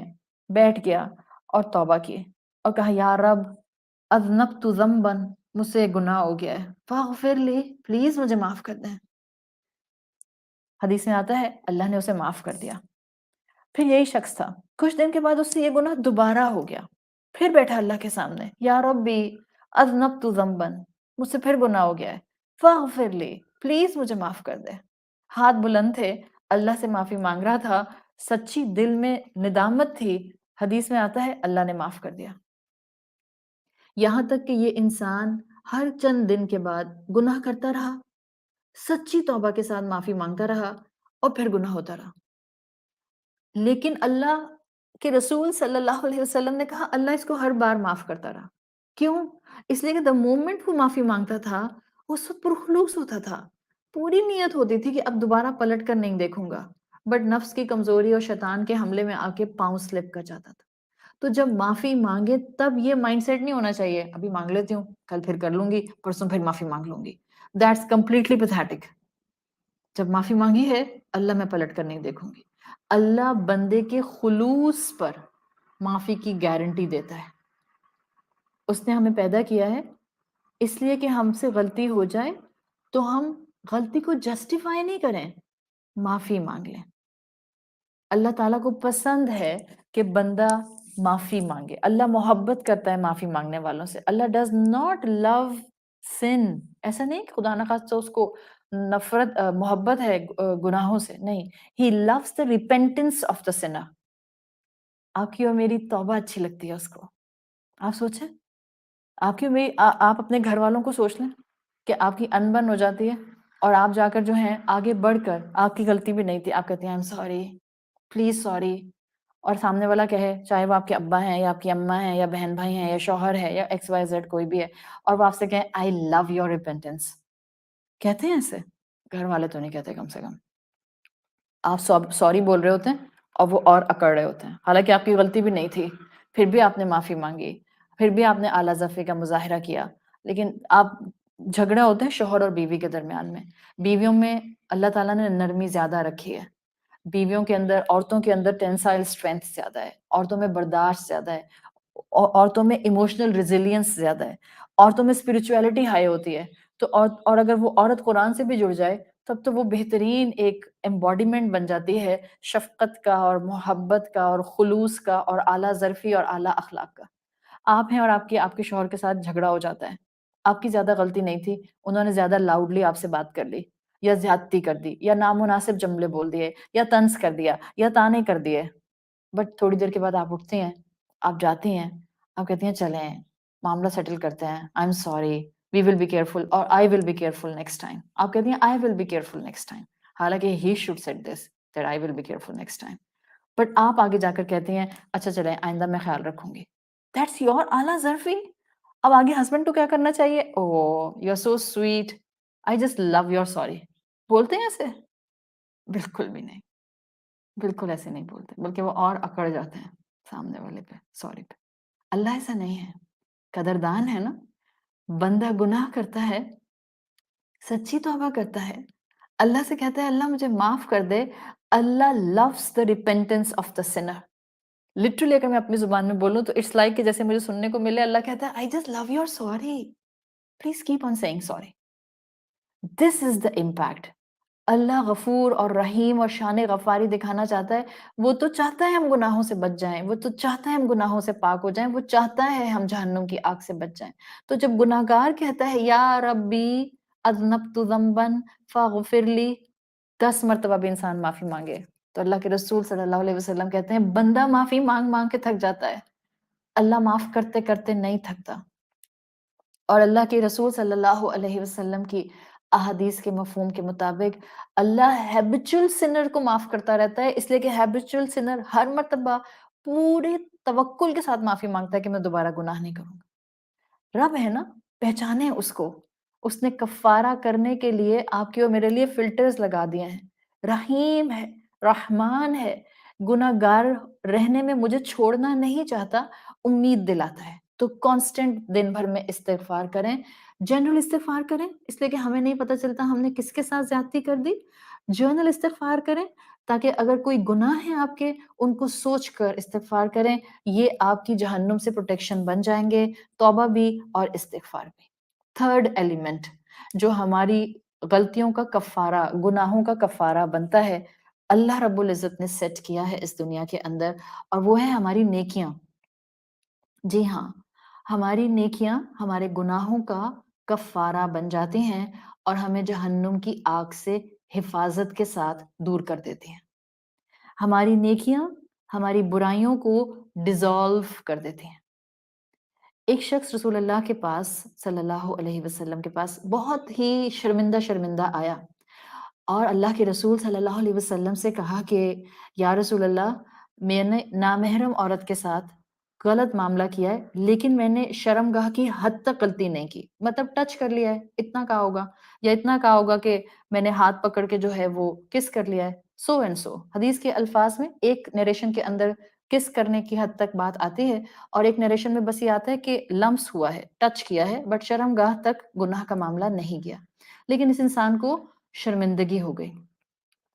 بیٹھ گیا اور توبہ کی اور کہا یا رب اذنبت ذنبا، مجھ سے گناہ ہو گیا ہے، فاغفر لی، پلیز مجھے معاف کر دیں. حدیث میں آتا ہے اللہ نے اسے معاف کر دیا. پھر یہی شخص تھا، کچھ دن کے بعد اس سے یہ گناہ دوبارہ ہو گیا، پھر بیٹھا اللہ کے سامنے، یا ربی اذنبت ذنبا، مجھ سے پھر گناہ ہو گیا ہے، فاغفر لی، پلیز مجھے معاف کر دے. ہاتھ بلند تھے، اللہ سے معافی مانگ رہا تھا، سچی دل میں ندامت تھی. حدیث میں آتا ہے اللہ نے معاف کر دیا. یہاں تک کہ یہ انسان ہر چند دن کے بعد گناہ کرتا رہا، سچی توبہ کے ساتھ معافی مانگتا رہا اور پھر گناہ ہوتا رہا. لیکن اللہ کے رسول صلی اللہ علیہ وسلم نے کہا اللہ اس کو ہر بار معاف کرتا رہا. کیوں؟ اس لیے کہ the moment وہ معافی مانگتا تھا اس وقت پرخلوص ہوتا تھا، پوری نیت ہوتی تھی کہ اب دوبارہ پلٹ کر نہیں دیکھوں گا، بٹ نفس کی کمزوری اور شیطان کے حملے میں آ کے پاؤں سلپ کر جاتا تھا. تو جب معافی مانگے تب یہ مائنڈ سیٹ نہیں ہونا چاہیے ابھی مانگ لیتی ہوں کل پھر کر لوں گی، پرسوں پھر معافی مانگ لوں گی. That's completely pathetic. جب معافی مانگی ہے اللہ میں پلٹ کر نہیں دیکھوں گی. اللہ بندے کے خلوص پر معافی کی گارنٹی دیتا ہے. اس نے ہمیں پیدا کیا ہے اس لیے کہ ہم سے غلطی ہو جائے تو ہم غلطی کو جسٹیفائی نہیں کریں، معافی مانگ لیں. اللہ تعالیٰ کو پسند ہے کہ بندہ معافی مانگے. اللہ محبت کرتا ہے معافی مانگنے والوں سے. اللہ ڈز ناٹ لو سن. ایسا نہیں کہ خدا نخواستہ اس کو نفرت محبت ہے گناہوں سے، نہیں. He loves the repentance of the sinner. آپ کی اور میری توبہ اچھی لگتی ہے اس کو. آپ سوچیں آپ کی اور میری آپ اپنے گھر والوں کو سوچ لیں کہ آپ کی انبن ہو جاتی ہے اور آپ جا کر جو ہیں آگے بڑھ کر آپ کی غلطی بھی نہیں تھی آپ کہتے ہیں I am sorry, please sorry, اور سامنے والا کہے چاہے وہ آپ کے ابا ہیں یا آپ کی اماں ہیں یا بہن بھائی ہیں یا شوہر ہے یا ایکس وائی زیڈ کوئی بھی ہے، اور وہ آپ سے کہیں آئی لو یور ریپینٹنس. کہتے ہیں ایسے؟ گھر والے تو نہیں کہتے. کم سے کم آپ سوری بول رہے ہوتے ہیں اور وہ اور اکڑ رہے ہوتے ہیں، حالانکہ آپ کی غلطی بھی نہیں تھی، پھر بھی آپ نے معافی مانگی، پھر بھی آپ نے اعلیٰ ذفے کا مظاہرہ کیا. لیکن آپ جھگڑے ہوتے ہیں شوہر اور بیوی کے درمیان میں. بیویوں میں اللہ تعالیٰ نے نرمی زیادہ رکھی ہے. بیویوں کے اندر، عورتوں کے اندر ٹینسائل اسٹرینتھ زیادہ ہے، عورتوں میں برداشت زیادہ ہے، عورتوں میں ایموشنل ریزیلینس زیادہ ہے، عورتوں میں اسپرچویلٹی ہائی ہوتی ہے. تو اور اگر وہ عورت قرآن سے بھی جڑ جائے تب تو وہ بہترین ایک ایمبوڈیمنٹ بن جاتی ہے شفقت کا اور محبت کا اور خلوص کا اور اعلیٰ ظرفی اور اعلیٰ اخلاق کا۔ آپ ہیں اور آپ کے شوہر کے ساتھ جھگڑا ہو جاتا ہے، آپ کی زیادہ غلطی نہیں تھی، انہوں نے زیادہ لاؤڈلی آپ سے بات کر لی یا زیادتی کر دی یا نامناسب جملے بول دیے یا طنز کر دیا یا طعنے کر دیے، بٹ تھوڑی دیر کے بعد آپ اٹھتے ہیں، آپ جاتی ہیں، آپ کہتی ہیں چلیں معاملہ سیٹل کرتے ہیں، I am sorry, we will be careful اور I will be careful next time. آپ کہتی ہیں I will be careful next time, حالانکہ he should set this that I will be careful next time, but آپ آگے جا کر کہتی ہیں اچھا چلیں آئندہ میں خیال رکھوں گی۔ دیٹس یور اعلیٰ ظرفی۔ اب آگے ہسبینڈ کو کیا کرنا چاہیے؟ Oh you are so sweet, I just love your sorry, بولتے ہیں ایسے؟ بالکل بھی نہیں، بالکل ایسے نہیں بولتے، بلکہ وہ اور اکڑ جاتے ہیں سامنے والے پہ، سوری پہ۔ اللہ ایسا نہیں ہے، قدردان ہے نا، بندہ گناہ کرتا ہے، سچی توبہ کرتا ہے، اللہ سے کہتا ہے اللہ مجھے معاف کر دے، اللہ loves the repentance of the sinner۔ Literally اگر میں اپنی زبان میں بولوں تو اٹس لائک کہ جیسے مجھے سننے کو ملے اللہ کہتا ہے I just love your sorry، please keep on saying sorry۔ This is the impact۔ اللہ غفور اور رحیم اور شان غفاری دکھانا چاہتا ہے، وہ تو چاہتا ہے ہم گناہوں سے بچ جائیں، وہ تو چاہتا ہے ہم گناہوں سے پاک ہو جائیں، وہ چاہتا ہے ہم جہنم کی آگ سے بچ جائیں۔ تو جب گناہگار کہتا ہے یا ربی اذنبت ذنبا فاغفر لی، 10 مرتبہ بھی انسان معافی مانگے تو اللہ کے رسول صلی اللہ علیہ وسلم کہتے ہیں بندہ معافی مانگ مانگ کے تھک جاتا ہے، اللہ معاف کرتے کرتے نہیں تھکتا۔ اور اللہ کے رسول صلی اللہ علیہ وسلم کی احادیث کے مفہوم کے مطابق اللہ ہیبچول سنر کو معاف کرتا رہتا ہے، اس لیے کہ ہیبچول سنر ہر مرتبہ پورے توکل کے ساتھ معافی مانگتا ہے کہ میں دوبارہ گناہ نہیں کروں گا۔ رب ہے نا، پہچانے اس کو، اس نے کفارہ کرنے کے لیے آپ کے اور میرے لیے فلٹرز لگا دیے ہیں، رحیم ہے، رحمان ہے، گناہ گار رہنے میں مجھے چھوڑنا نہیں چاہتا، امید دلاتا ہے۔ تو کانسٹنٹ دن بھر میں استغفار کریں، جنرل استغفار کریں، اس لیے کہ ہمیں نہیں پتہ چلتا ہم نے کس کے ساتھ زیادتی کر دی، جرنل استغفار کریں تاکہ اگر کوئی گناہ ہے آپ کے ان کو سوچ کر استغفار کریں، یہ آپ کی جہنم سے پروٹیکشن بن جائیں گے، توبہ بھی اور استغفار بھی۔ تھرڈ ایلیمنٹ جو ہماری غلطیوں کا کفارہ، گناہوں کا کفارہ بنتا ہے، اللہ رب العزت نے سیٹ کیا ہے اس دنیا کے اندر، اور وہ ہے ہماری نیکیاں۔ جی ہاں، ہماری نیکیاں ہمارے گناہوں کا کفارہ بن جاتی ہیں اور ہمیں جہنم کی آگ سے حفاظت کے ساتھ دور کر دیتی ہیں۔ ہماری نیکیاں ہماری برائیوں کو ڈیزالو کر دیتی ہیں۔ ایک شخص رسول اللہ کے پاس صلی اللہ علیہ وسلم کے پاس بہت ہی شرمندہ آیا اور اللہ کے رسول صلی اللہ علیہ وسلم سے کہا کہ یا رسول اللہ، میں نے نامحرم عورت کے ساتھ غلط معاملہ کیا ہے، لیکن میں نے شرمگاہ کی حد تک غلطی نہیں کی، مطلب ٹچ کر لیا ہے اتنا کہا ہوگا، یا اتنا کہا ہوگا کہ میں نے ہاتھ پکڑ کے جو ہے وہ کس کر لیا ہے، سو اینڈ سو۔ حدیث کے الفاظ میں ایک نیریشن کے اندر کس کرنے کی حد تک بات آتی ہے اور ایک نیریشن میں بس یہ آتا ہے کہ لمس ہوا ہے، ٹچ کیا ہے، بٹ شرمگاہ تک گناہ کا معاملہ نہیں گیا۔ لیکن اس انسان کو شرمندگی ہو گئی،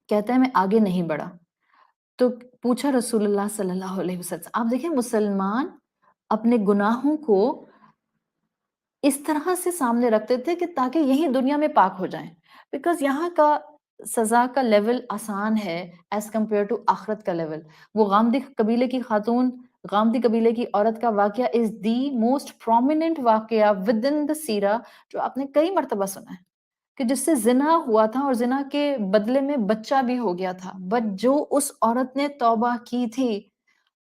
کہتا ہے میں آگے نہیں بڑھا۔ تو پوچھا رسول اللہ صلی اللہ علیہ وسلم، آپ دیکھیں مسلمان اپنے گناہوں کو اس طرح سے سامنے رکھتے تھے کہ تاکہ یہی دنیا میں پاک ہو جائیں، بیکاز یہاں کا سزا کا لیول آسان ہے ایز کمپیئر ٹو آخرت کا لیول۔ وہ غامدی قبیلے کی خاتون، غامدی قبیلے کی عورت کا واقعہ از دی موسٹ پرومیننٹ واقعہ ود ان دا سیرہ جو آپ نے کئی مرتبہ سنا ہے، کہ جس سے زنا ہوا تھا اور زنا کے بدلے میں بچہ بھی ہو گیا تھا، بٹ جو اس عورت نے توبہ کی تھی،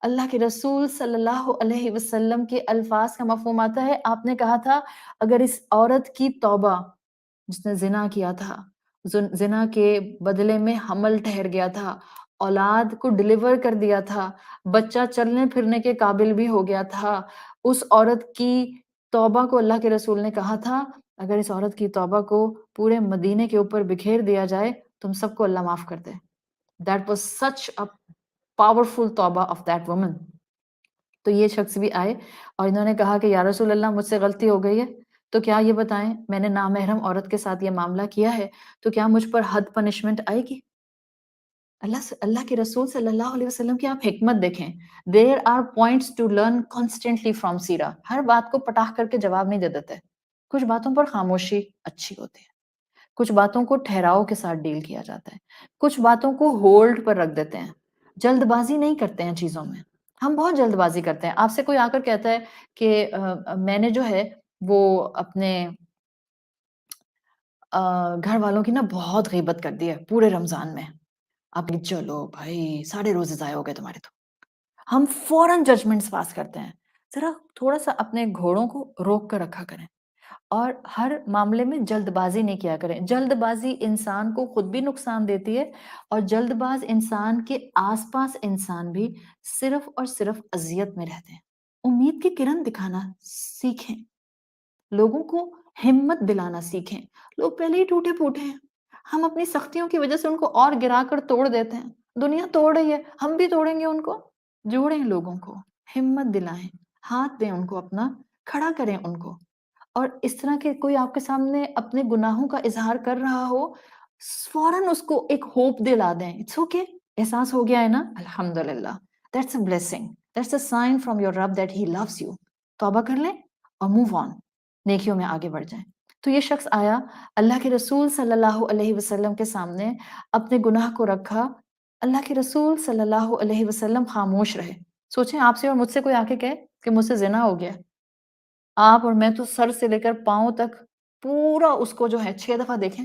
اللہ کے رسول صلی اللہ علیہ وسلم کے الفاظ کا مفہوم آتا ہے، آپ نے کہا تھا اگر اس عورت کی توبہ، جس نے زنا کیا تھا، زنا کے بدلے میں حمل ٹھہر گیا تھا، اولاد کو ڈیلیور کر دیا تھا، بچہ چلنے پھرنے کے قابل بھی ہو گیا تھا، اس عورت کی توبہ کو اللہ کے رسول نے کہا تھا اگر اس عورت کی توبہ کو پورے مدینے کے اوپر بکھیر دیا جائے تم سب کو اللہ معاف کر دے۔ That was such a powerful توبہ of that woman۔ تو یہ شخص بھی آئے اور انہوں نے کہا کہ یا رسول اللہ مجھ سے غلطی ہو گئی ہے، تو کیا یہ بتائیں میں نے نامحرم عورت کے ساتھ یہ معاملہ کیا ہے تو کیا مجھ پر حد پنشمنٹ آئے گی؟ اللہ کے رسول صلی اللہ علیہ وسلم کی آپ حکمت دیکھیں۔ There are points to learn constantly from سیرہ۔ ہر بات کو پٹاخ کر کے جواب نہیں دے دیتے، کچھ باتوں پر خاموشی اچھی ہوتی ہے۔ کچھ باتوں کو ٹھہراؤ کے ساتھ ڈیل کیا جاتا ہے، کچھ باتوں کو ہولڈ پر رکھ دیتے ہیں، جلد بازی نہیں کرتے ہیں چیزوں میں. ہم بہت جلد بازی کرتے ہیں. آپ سے کوئی آ کر کہتا ہے کہ میں نے جو ہے وہ اپنے گھر والوں کی نا بہت غیبت کر دی ہے پورے رمضان میں. آپ کہ چلو بھائی سارے روزے ضائع ہو گئے تمہارے تو. ہم فوراً ججمنٹس پاس کرتے ہیں. ذرا تھوڑا سا اپنے گھوڑوں کو روک کر رکھا کریں اور ہر معاملے میں جلد بازی نہیں کیا کریں. جلد بازی انسان کو خود بھی نقصان دیتی ہے اور جلد باز انسان کے آس پاس انسان بھی صرف اور صرف اذیت میں رہتے ہیں. امید کی کرن دکھانا سیکھیں، لوگوں کو ہمت دلانا سیکھیں. لوگ پہلے ہی ٹوٹے پھوٹے ہیں، ہم اپنی سختیوں کی وجہ سے ان کو اور گرا کر توڑ دیتے ہیں. دنیا توڑ رہی ہے، ہم بھی توڑیں گے ان کو. جوڑیں لوگوں کو، ہمت دلائیں، ہاتھ دیں ان کو، اپنا کھڑا کریں ان کو. اور اس طرح کے کوئی آپ کے سامنے اپنے گناہوں کا اظہار کر رہا ہو، فوراً اس کو ایک ہوپ دلا دیں. اٹس اوکے، احساس ہو گیا ہے نا، الحمدللہ، that's a blessing, that's a sign from your رب دیٹ ہی لوز یو. توبہ کر لیں اور موو آن، نیکیوں میں آگے بڑھ جائیں. تو یہ شخص آیا، اللہ کے رسول صلی اللہ علیہ وسلم کے سامنے اپنے گناہ کو رکھا. اللہ کے رسول صلی اللہ علیہ وسلم خاموش رہے. سوچیں آپ سے اور مجھ سے کوئی آ کے کہے کہ مجھ سے زنا ہو گیا، آپ اور میں تو سر سے لے کر پاؤں تک پورا اس کو جو ہے 6 دفعہ دیکھیں،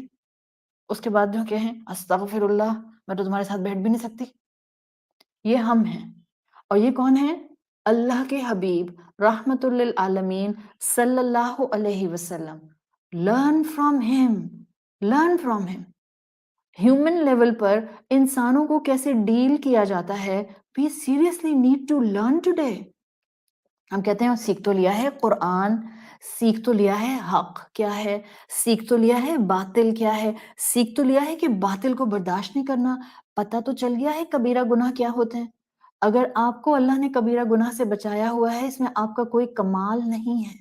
اس کے بعد جو کہیں استغفر اللہ، میں تو تمہارے ساتھ بیٹھ بھی نہیں سکتی. یہ ہم ہیں. اور یہ کون ہیں؟ اللہ کے حبیب رحمت للعالمین صلی اللہ علیہ وسلم. لرن فرام ہم، لرن فرام ہم. ہیومن لیول پر انسانوں کو کیسے ڈیل کیا جاتا ہے، we seriously need to learn today. ہم کہتے ہیں سیکھ تو لیا ہے قرآن، سیکھ تو لیا ہے حق کیا ہے، سیکھ تو لیا ہے باطل کیا ہے، سیکھ تو لیا ہے کہ باطل کو برداشت نہیں کرنا، پتہ تو چل گیا ہے کبیرہ گناہ کیا ہوتے ہیں. اگر آپ کو اللہ نے کبیرہ گناہ سے بچایا ہوا ہے، اس میں آپ کا کوئی کمال نہیں ہے،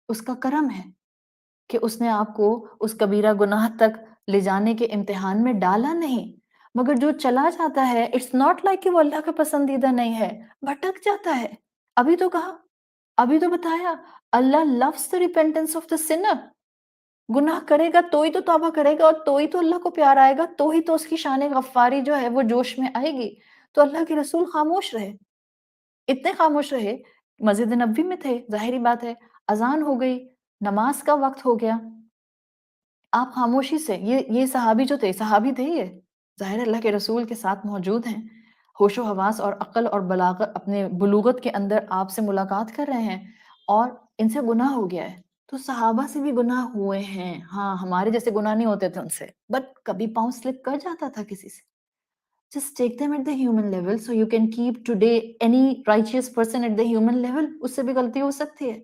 اس کا کرم ہے کہ اس نے آپ کو اس کبیرہ گناہ تک لے جانے کے امتحان میں ڈالا نہیں. مگر جو چلا جاتا ہے اٹس ناٹ لائک کہ وہ اللہ کا پسندیدہ نہیں ہے، بھٹک جاتا ہے. ابھی تو کہا، ابھی تو بتایا، اللہ loves the repentance of the sinner. گناہ کرے گا تو ہی تو توبہ کرے گا، اور تو ہی تو اللہ کو پیار آئے گا، تو ہی تو اس کی شان غفاری جو ہے وہ جوش میں آئے گی. تو اللہ کے رسول خاموش رہے، اتنے خاموش رہے، مسجد نبوی میں تھے، ظاہری بات ہے، اذان ہو گئی، نماز کا وقت ہو گیا. آپ خاموشی سے، یہ صحابی جو تھے، صحابی تھے یہ، ظاہر اللہ کے رسول کے ساتھ موجود ہیں، ہوش و حواس اور عقل اور بلاغت، اپنے بلوغت کے اندر آپ سے ملاقات کر رہے ہیں، اور ان سے گناہ ہو گیا ہے. تو صحابہ سے بھی گناہ ہوئے ہیں، ہاں ہمارے جیسے گناہ نہیں ہوتے تھے ان سے، بٹ کبھی پاؤں سلپ کر جاتا تھا کسی سے. Just take them at the human level so you can keep today any righteous person at the human level. اس سے بھی غلطی ہو سکتی ہے،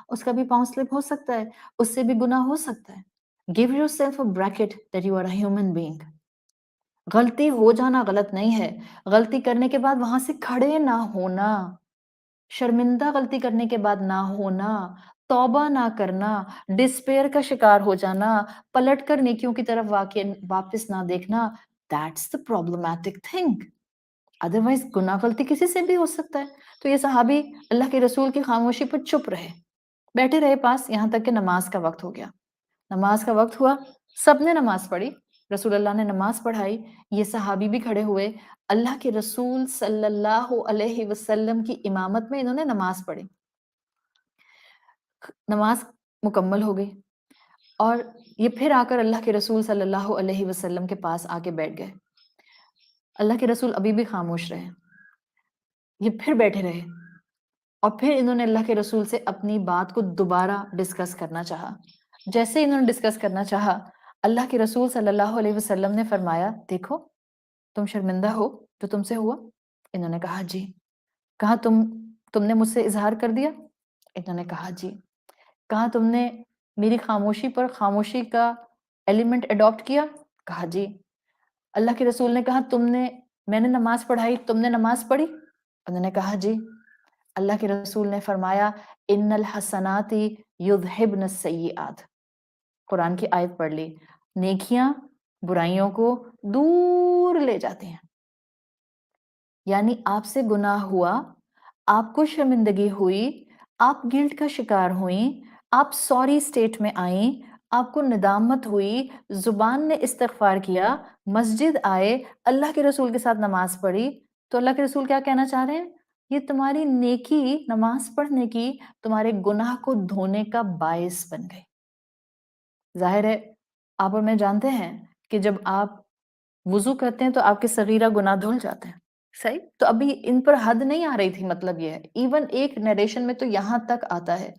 اس کا بھی پاؤں سلپ ہو سکتا ہے، اس سے بھی گناہ ہو سکتا ہے. Give yourself a bracket that you are a human being. غلطی ہو جانا غلط نہیں ہے، غلطی کرنے کے بعد وہاں سے کھڑے نہ ہونا، شرمندہ غلطی کرنے کے بعد نہ ہونا، توبہ نہ کرنا، ڈسپیئر کا شکار ہو جانا، پلٹ کر نیکیوں کی طرف واپس نہ دیکھنا، that's the problematic thing. Otherwise گناہ غلطی کسی سے بھی ہو سکتا ہے. تو یہ صحابی اللہ کے رسول کی خاموشی پر چپ رہے، بیٹھے رہے پاس، یہاں تک کہ نماز کا وقت ہو گیا. نماز کا وقت ہوا، سب نے نماز پڑھی، رسول اللہ نے نماز پڑھائی، یہ صحابی بھی کھڑے ہوئے، اللہ کے رسول صلی اللہ علیہ وسلم کی امامت میں انہوں نے نماز پڑھی. نماز مکمل ہو گئی اور یہ پھر آ کر اللہ کے رسول صلی اللہ علیہ وسلم کے پاس آ کے بیٹھ گئے. اللہ کے رسول ابھی بھی خاموش رہے، یہ پھر بیٹھے رہے، اور پھر انہوں نے اللہ کے رسول سے اپنی بات کو دوبارہ ڈسکس کرنا چاہا. جیسے انہوں نے ڈسکس کرنا چاہا، اللہ کے رسول صلی اللہ علیہ وسلم نے فرمایا، دیکھو تم شرمندہ ہو جو تم سے ہوا؟ انہوں نے کہا جی. کہا تم نے مجھ سے اظہار کر دیا؟ انہوں نے کہا جی. کہا تم نے میری خاموشی پر خاموشی کا ایلیمنٹ اڈاپٹ کیا؟ کہا جی. اللہ کے رسول نے کہا میں نے نماز پڑھائی، تم نے نماز پڑھی؟ انہوں نے کہا جی. اللہ کے رسول نے فرمایا ان الحسنات یذہبن السیئات، قرآن کی آیت پڑھ لی، نیکیاں برائیوں کو دور لے جاتے ہیں. یعنی آپ سے گناہ ہوا، آپ کو شرمندگی ہوئی، آپ گلٹ کا شکار ہوئیں، آپ سوری سٹیٹ میں آئیں، آپ کو ندامت ہوئی، زبان نے استغفار کیا، مسجد آئے، اللہ کے رسول کے ساتھ نماز پڑھی، تو اللہ کے رسول کیا کہنا چاہ رہے ہیں؟ یہ تمہاری نیکی، نماز پڑھنے کی، تمہارے گناہ کو دھونے کا باعث بن گئی۔ ظاہر ہے آپ اور میں جانتے ہیں کہ جب آپ وضو کرتے ہیں تو آپ کے صغیرہ گناہ دھل جاتے ہیں، صحیح؟ تو ابھی ان پر حد نہیں آ رہی تھی، مطلب یہ ہے ایون ایک نیریشن میں تو یہاں تک آتا ہے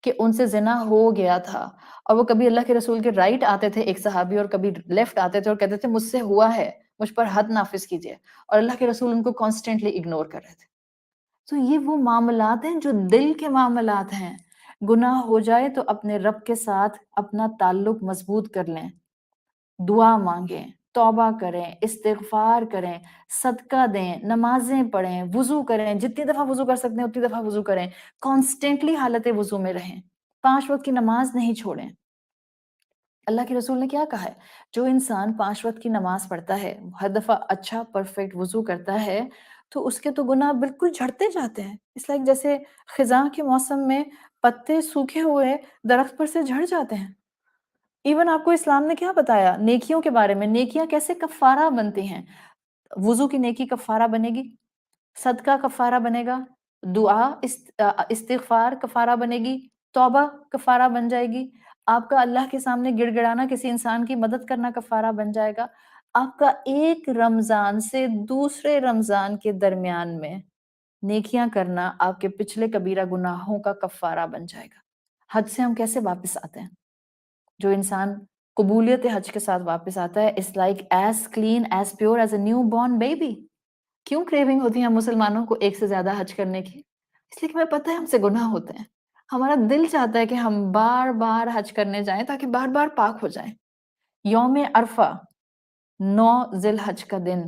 کہ ان سے زنا ہو گیا تھا، اور وہ کبھی اللہ کے رسول کے رائٹ آتے تھے ایک صحابی، اور کبھی لیفٹ آتے تھے اور کہتے تھے مجھ سے ہوا ہے، مجھ پر حد نافذ کیجئے، اور اللہ کے رسول ان کو کانسٹنٹلی اگنور کر رہے تھے۔ تو یہ وہ معاملات ہیں جو دل کے معاملات ہیں۔ گناہ ہو جائے تو اپنے رب کے ساتھ اپنا تعلق مضبوط کر لیں، دعا مانگیں، توبہ کریں، استغفار کریں، صدقہ دیں، نمازیں پڑھیں، وضو کریں، جتنی دفعہ وضو کر سکتے ہیں اتنی دفعہ وضو کریں، کانسٹنٹلی حالت وضو میں رہیں، 5 وقت کی نماز نہیں چھوڑیں۔ اللہ کے رسول نے کیا کہا ہے؟ جو انسان 5 وقت کی نماز پڑھتا ہے، ہر دفعہ اچھا پرفیکٹ وضو کرتا ہے، تو اس کے تو گناہ بالکل جھڑتے جاتے ہیں۔ اس لائک جیسے خزاں کے موسم میں پتے سوکھے ہوئے درخت پر سے جھڑ جاتے ہیں۔ ایون آپ کو اسلام نے کیا بتایا نیکیوں کے بارے میں، نیکیاں کیسے کفارہ بنتی ہیں؟ وضو کی نیکی کفارہ بنے گی، صدقہ کفارہ بنے گا، دعا استغفار کفارہ بنے گی، توبہ کفارہ بن جائے گی، آپ کا اللہ کے سامنے گڑ گڑانا، کسی انسان کی مدد کرنا کفارہ بن جائے گا، آپ کا ایک رمضان سے دوسرے رمضان کے درمیان میں نیکیاں کرنا آپ کے پچھلے کبیرہ گناہوں کا کفارہ بن جائے گا۔ حج سے ہم کیسے واپس آتے ہیں؟ جو انسان قبولیت حج کے ساتھ واپس آتا ہے it's like as clean as pure as a new born baby۔ کیوں کریونگ ہوتی ہے ہم مسلمانوں کو ایک سے زیادہ حج کرنے کی؟ اس لیے کہ ہمیں پتہ ہے ہم سے گناہ ہوتے ہیں، ہمارا دل چاہتا ہے کہ ہم بار بار حج کرنے جائیں تاکہ بار بار پاک ہو جائیں۔ یوم عرفہ 9 ذی الحج کا دن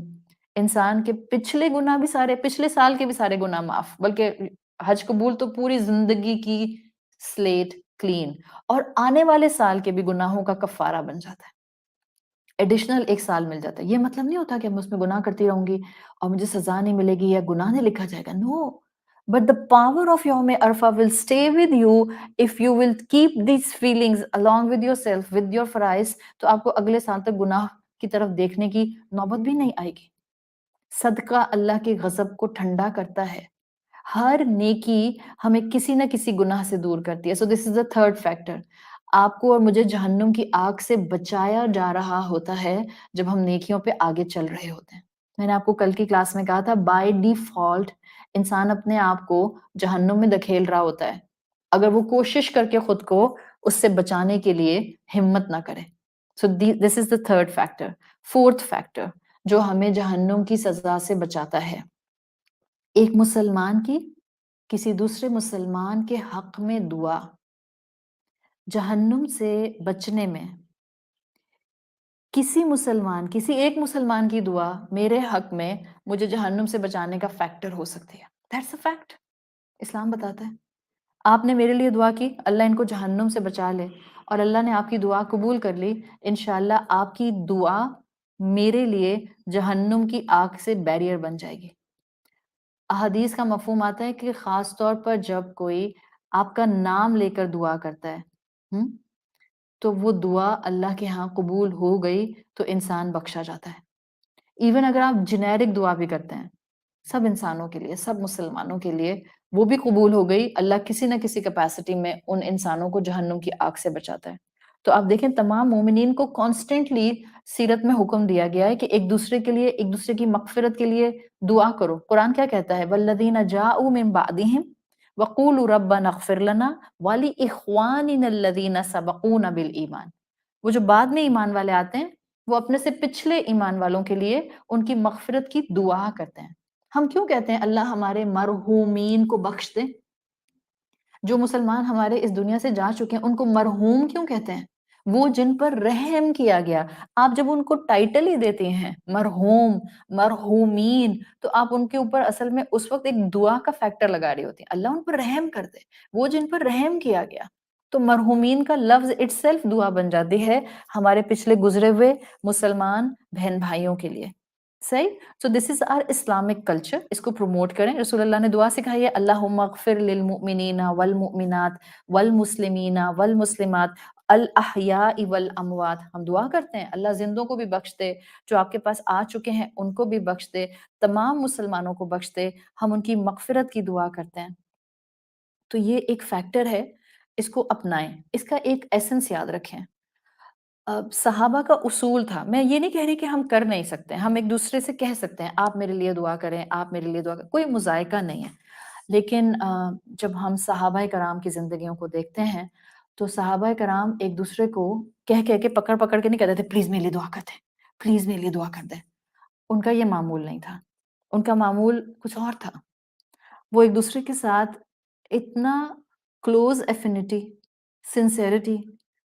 انسان کے پچھلے گناہ بھی سارے، پچھلے سال کے بھی سارے گناہ معاف، بلکہ حج قبول تو پوری زندگی کی سلیٹ کلین، اور آنے والے سال کے بھی گناہوں کا کفارہ بن جاتا ہے، ایڈیشنل 1 سال مل جاتا ہے۔ یہ مطلب نہیں ہوتا کہ میں اس میں گناہ کرتی رہوں گی اور مجھے سزا نہیں ملے گی یا گناہ نہیں لکھا جائے گا، نو، بٹ the power of یوم عرفہ will stay with you if you will keep these feelings along with yourself, with your فرائض، تو آپ کو اگلے سال تک گناہ کی طرف دیکھنے کی نوبت بھی نہیں آئے گی۔ صدقہ اللہ کے غضب کو ٹھنڈا کرتا ہے، ہر نیکی ہمیں کسی نہ کسی گناہ سے دور کرتی ہے۔ سو this is the third factor, آپ کو اور مجھے جہنم کی آگ سے بچایا جا رہا ہوتا ہے جب ہم نیکیوں پہ آگے چل رہے ہوتے ہیں۔ میں نے آپ کو کل کی کلاس میں کہا تھا بائی ڈیفالٹ انسان اپنے آپ کو جہنم میں دھکیل رہا ہوتا ہے اگر وہ کوشش کر کے خود کو اس سے بچانے کے لیے ہمت نہ کرے۔ So this is the third factor. Fourth factor جو ہمیں جہنم کی سزا سے بچاتا ہے، ایک مسلمان کی کسی دوسرے مسلمان کے حق میں دعا، جہنم سے بچنے میں کسی ایک مسلمان کی دعا میرے حق میں مجھے جہنم سے بچانے کا فیکٹر ہو سکتی ہے۔ That's a fact۔ اسلام بتاتا ہے آپ نے میرے لیے دعا کی، اللہ ان کو جہنم سے بچا لے، اور اللہ نے آپ کی دعا قبول کر لی، انشاءاللہ آپ کی دعا میرے لیے جہنم کی آگ سے بیریئر بن جائے گی۔ احادیث کا مفہوم آتا ہے کہ خاص طور پر جب کوئی آپ کا نام لے کر دعا کرتا ہے تو وہ دعا اللہ کے ہاں قبول ہو گئی تو انسان بخشا جاتا ہے۔ ایون اگر آپ جنیرک دعا بھی کرتے ہیں سب انسانوں کے لیے، سب مسلمانوں کے لیے، وہ بھی قبول ہو گئی، اللہ کسی نہ کسی کیپیسٹی میں ان انسانوں کو جہنم کی آگ سے بچاتا ہے۔ تو آپ دیکھیں تمام مومنین کو کانسٹنٹلی سیرت میں حکم دیا گیا ہے کہ ایک دوسرے کے لیے، ایک دوسرے کی مغفرت کے لیے دعا کرو۔ قرآن کیا کہتا ہے؟ وَالَّذِينَ جَاءُوا مِن بَعْدِهِمْ وَقُولُوا رَبَّنَا اغْفِرْ لَنَا وَلِإِخْوَانِنَا الَّذِينَ سَبَقُونَا بِالْإِيمَانِ۔ وہ جو بعد میں ایمان والے آتے ہیں وہ اپنے سے پچھلے ایمان والوں کے لیے ان کی مغفرت کی دعا کرتے ہیں۔ ہم کیوں کہتے ہیں اللہ ہمارے مرحومین کو بخش دے؟ جو مسلمان ہمارے اس دنیا سے جا چکے ہیں ان کو مرحوم کیوں کہتے ہیں؟ وہ جن پر رحم کیا گیا۔ آپ جب ان کو ٹائٹل ہی دیتے ہیں مرحوم، مرحومین، تو آپ ان کے اوپر اصل میں اس وقت ایک دعا کا فیکٹر لگا رہی ہوتی ہیں، اللہ ان پر رحم کر دے، وہ جن پر رحم کیا گیا۔ تو مرحومین کا لفظ اٹ سیلف دعا بن جاتی ہے ہمارے پچھلے گزرے ہوئے مسلمان بہن بھائیوں کے لیے۔ صحیح؟ سو this is are Islamic culture, اس کو پروموٹ کریں۔ رسول اللہ نے دعا سکھائی ہے اللہم اغفر للمؤمنین والمؤمنات والمسلمین والمسلمات، الاحیاء والاموات، ہم دعا کرتے ہیں اللہ زندوں کو بھی بخش دے، جو آپ کے پاس آ چکے ہیں ان کو بھی بخش دے، تمام مسلمانوں کو بخش دے، ہم ان کی مغفرت کی دعا کرتے ہیں۔ تو یہ ایک فیکٹر ہے، اس کو اپنائیں، اس کا ایک ایسنس یاد رکھیں۔ صحابہ کا اصول تھا، میں یہ نہیں کہہ رہی کہ ہم کر نہیں سکتے، ہم ایک دوسرے سے کہہ سکتے ہیں آپ میرے لیے دعا کریں، آپ میرے لیے دعا کریں، کوئی مذائقہ نہیں ہے، لیکن جب ہم صحابہ کرام کی زندگیوں کو دیکھتے ہیں تو صحابہ کرام ایک دوسرے کو کہہ کہہ کے پکڑ پکڑ کے نہیں کہتے تھے پلیز میرے لیے دعا کر دیں، پلیز میرے لیے دعا کر دیں، ان کا یہ معمول نہیں تھا، ان کا معمول کچھ اور تھا۔ وہ ایک دوسرے کے ساتھ اتنا کلوز ایفینٹی، سنسیئرٹی،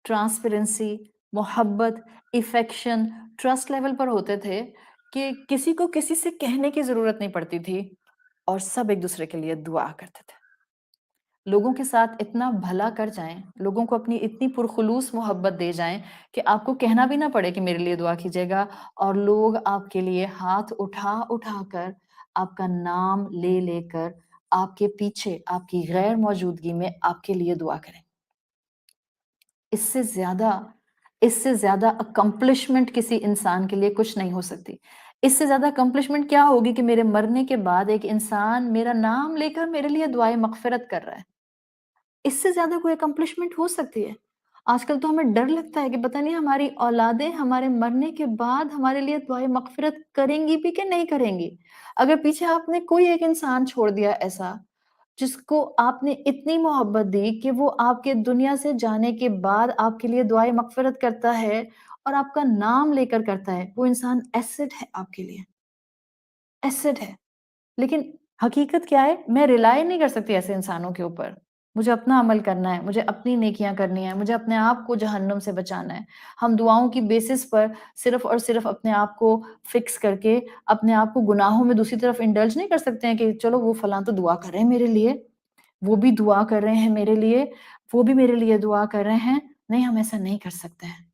ٹرانسپیرنسی، محبت، افیکشن، ٹرسٹ لیول پر ہوتے تھے کہ کسی کو کسی سے کہنے کی ضرورت نہیں پڑتی تھی، اور سب ایک دوسرے کے لیے دعا کرتے تھے۔ لوگوں کے ساتھ اتنا بھلا کر جائیں، لوگوں کو اپنی اتنی پرخلوص محبت دے جائیں کہ آپ کو کہنا بھی نہ پڑے کہ میرے لیے دعا کیجیے گا، اور لوگ آپ کے لیے ہاتھ اٹھا اٹھا کر، آپ کا نام لے لے کر، آپ کے پیچھے آپ کی غیر موجودگی میں آپ کے لیے دعا کریں۔ اس سے زیادہ اکمپلشمنٹ کسی انسان کے لیے کچھ نہیں ہو سکتی۔ اس سے زیادہ اکمپلشمنٹ کیا ہوگی کہ میرے مرنے کے بعد ایک انسان میرا نام لے کر میرے لیے دعائیں مغفرت کر رہا ہے۔ اس سے زیادہ کوئی اکمپلشمنٹ ہو سکتی ہے؟ آج کل تو ہمیں ڈر لگتا ہے کہ پتہ نہیں ہماری اولادیں ہمارے مرنے کے بعد ہمارے لیے دعائیں مغفرت کریں گی بھی کہ نہیں کریں گی۔ اگر پیچھے آپ نے کوئی ایک انسان چھوڑ دیا ایسا جس کو آپ نے اتنی محبت دی کہ وہ آپ کے دنیا سے جانے کے بعد آپ کے لیے دعائیں مغفرت کرتا ہے اور آپ کا نام لے کر کرتا ہے، وہ انسان ایسٹ ہے آپ کے لیے، ایسٹ ہے۔ لیکن حقیقت کیا ہے؟ میں ریلائی نہیں کر سکتی ایسے انسانوں کے اوپر۔ مجھے اپنا عمل کرنا ہے، مجھے اپنی نیکیاں کرنی ہیں، مجھے اپنے آپ کو جہنم سے بچانا ہے۔ ہم دعاؤں کی بیسس پر صرف اور صرف اپنے آپ کو فکس کر کے اپنے آپ کو گناہوں میں دوسری طرف انڈلج نہیں کر سکتے ہیں کہ چلو وہ فلاں تو دعا کر رہے ہیں میرے لیے، وہ بھی دعا کر رہے ہیں میرے لیے، وہ بھی میرے لیے دعا کر رہے ہیں۔ نہیں، ہم ایسا نہیں کر سکتے ہیں۔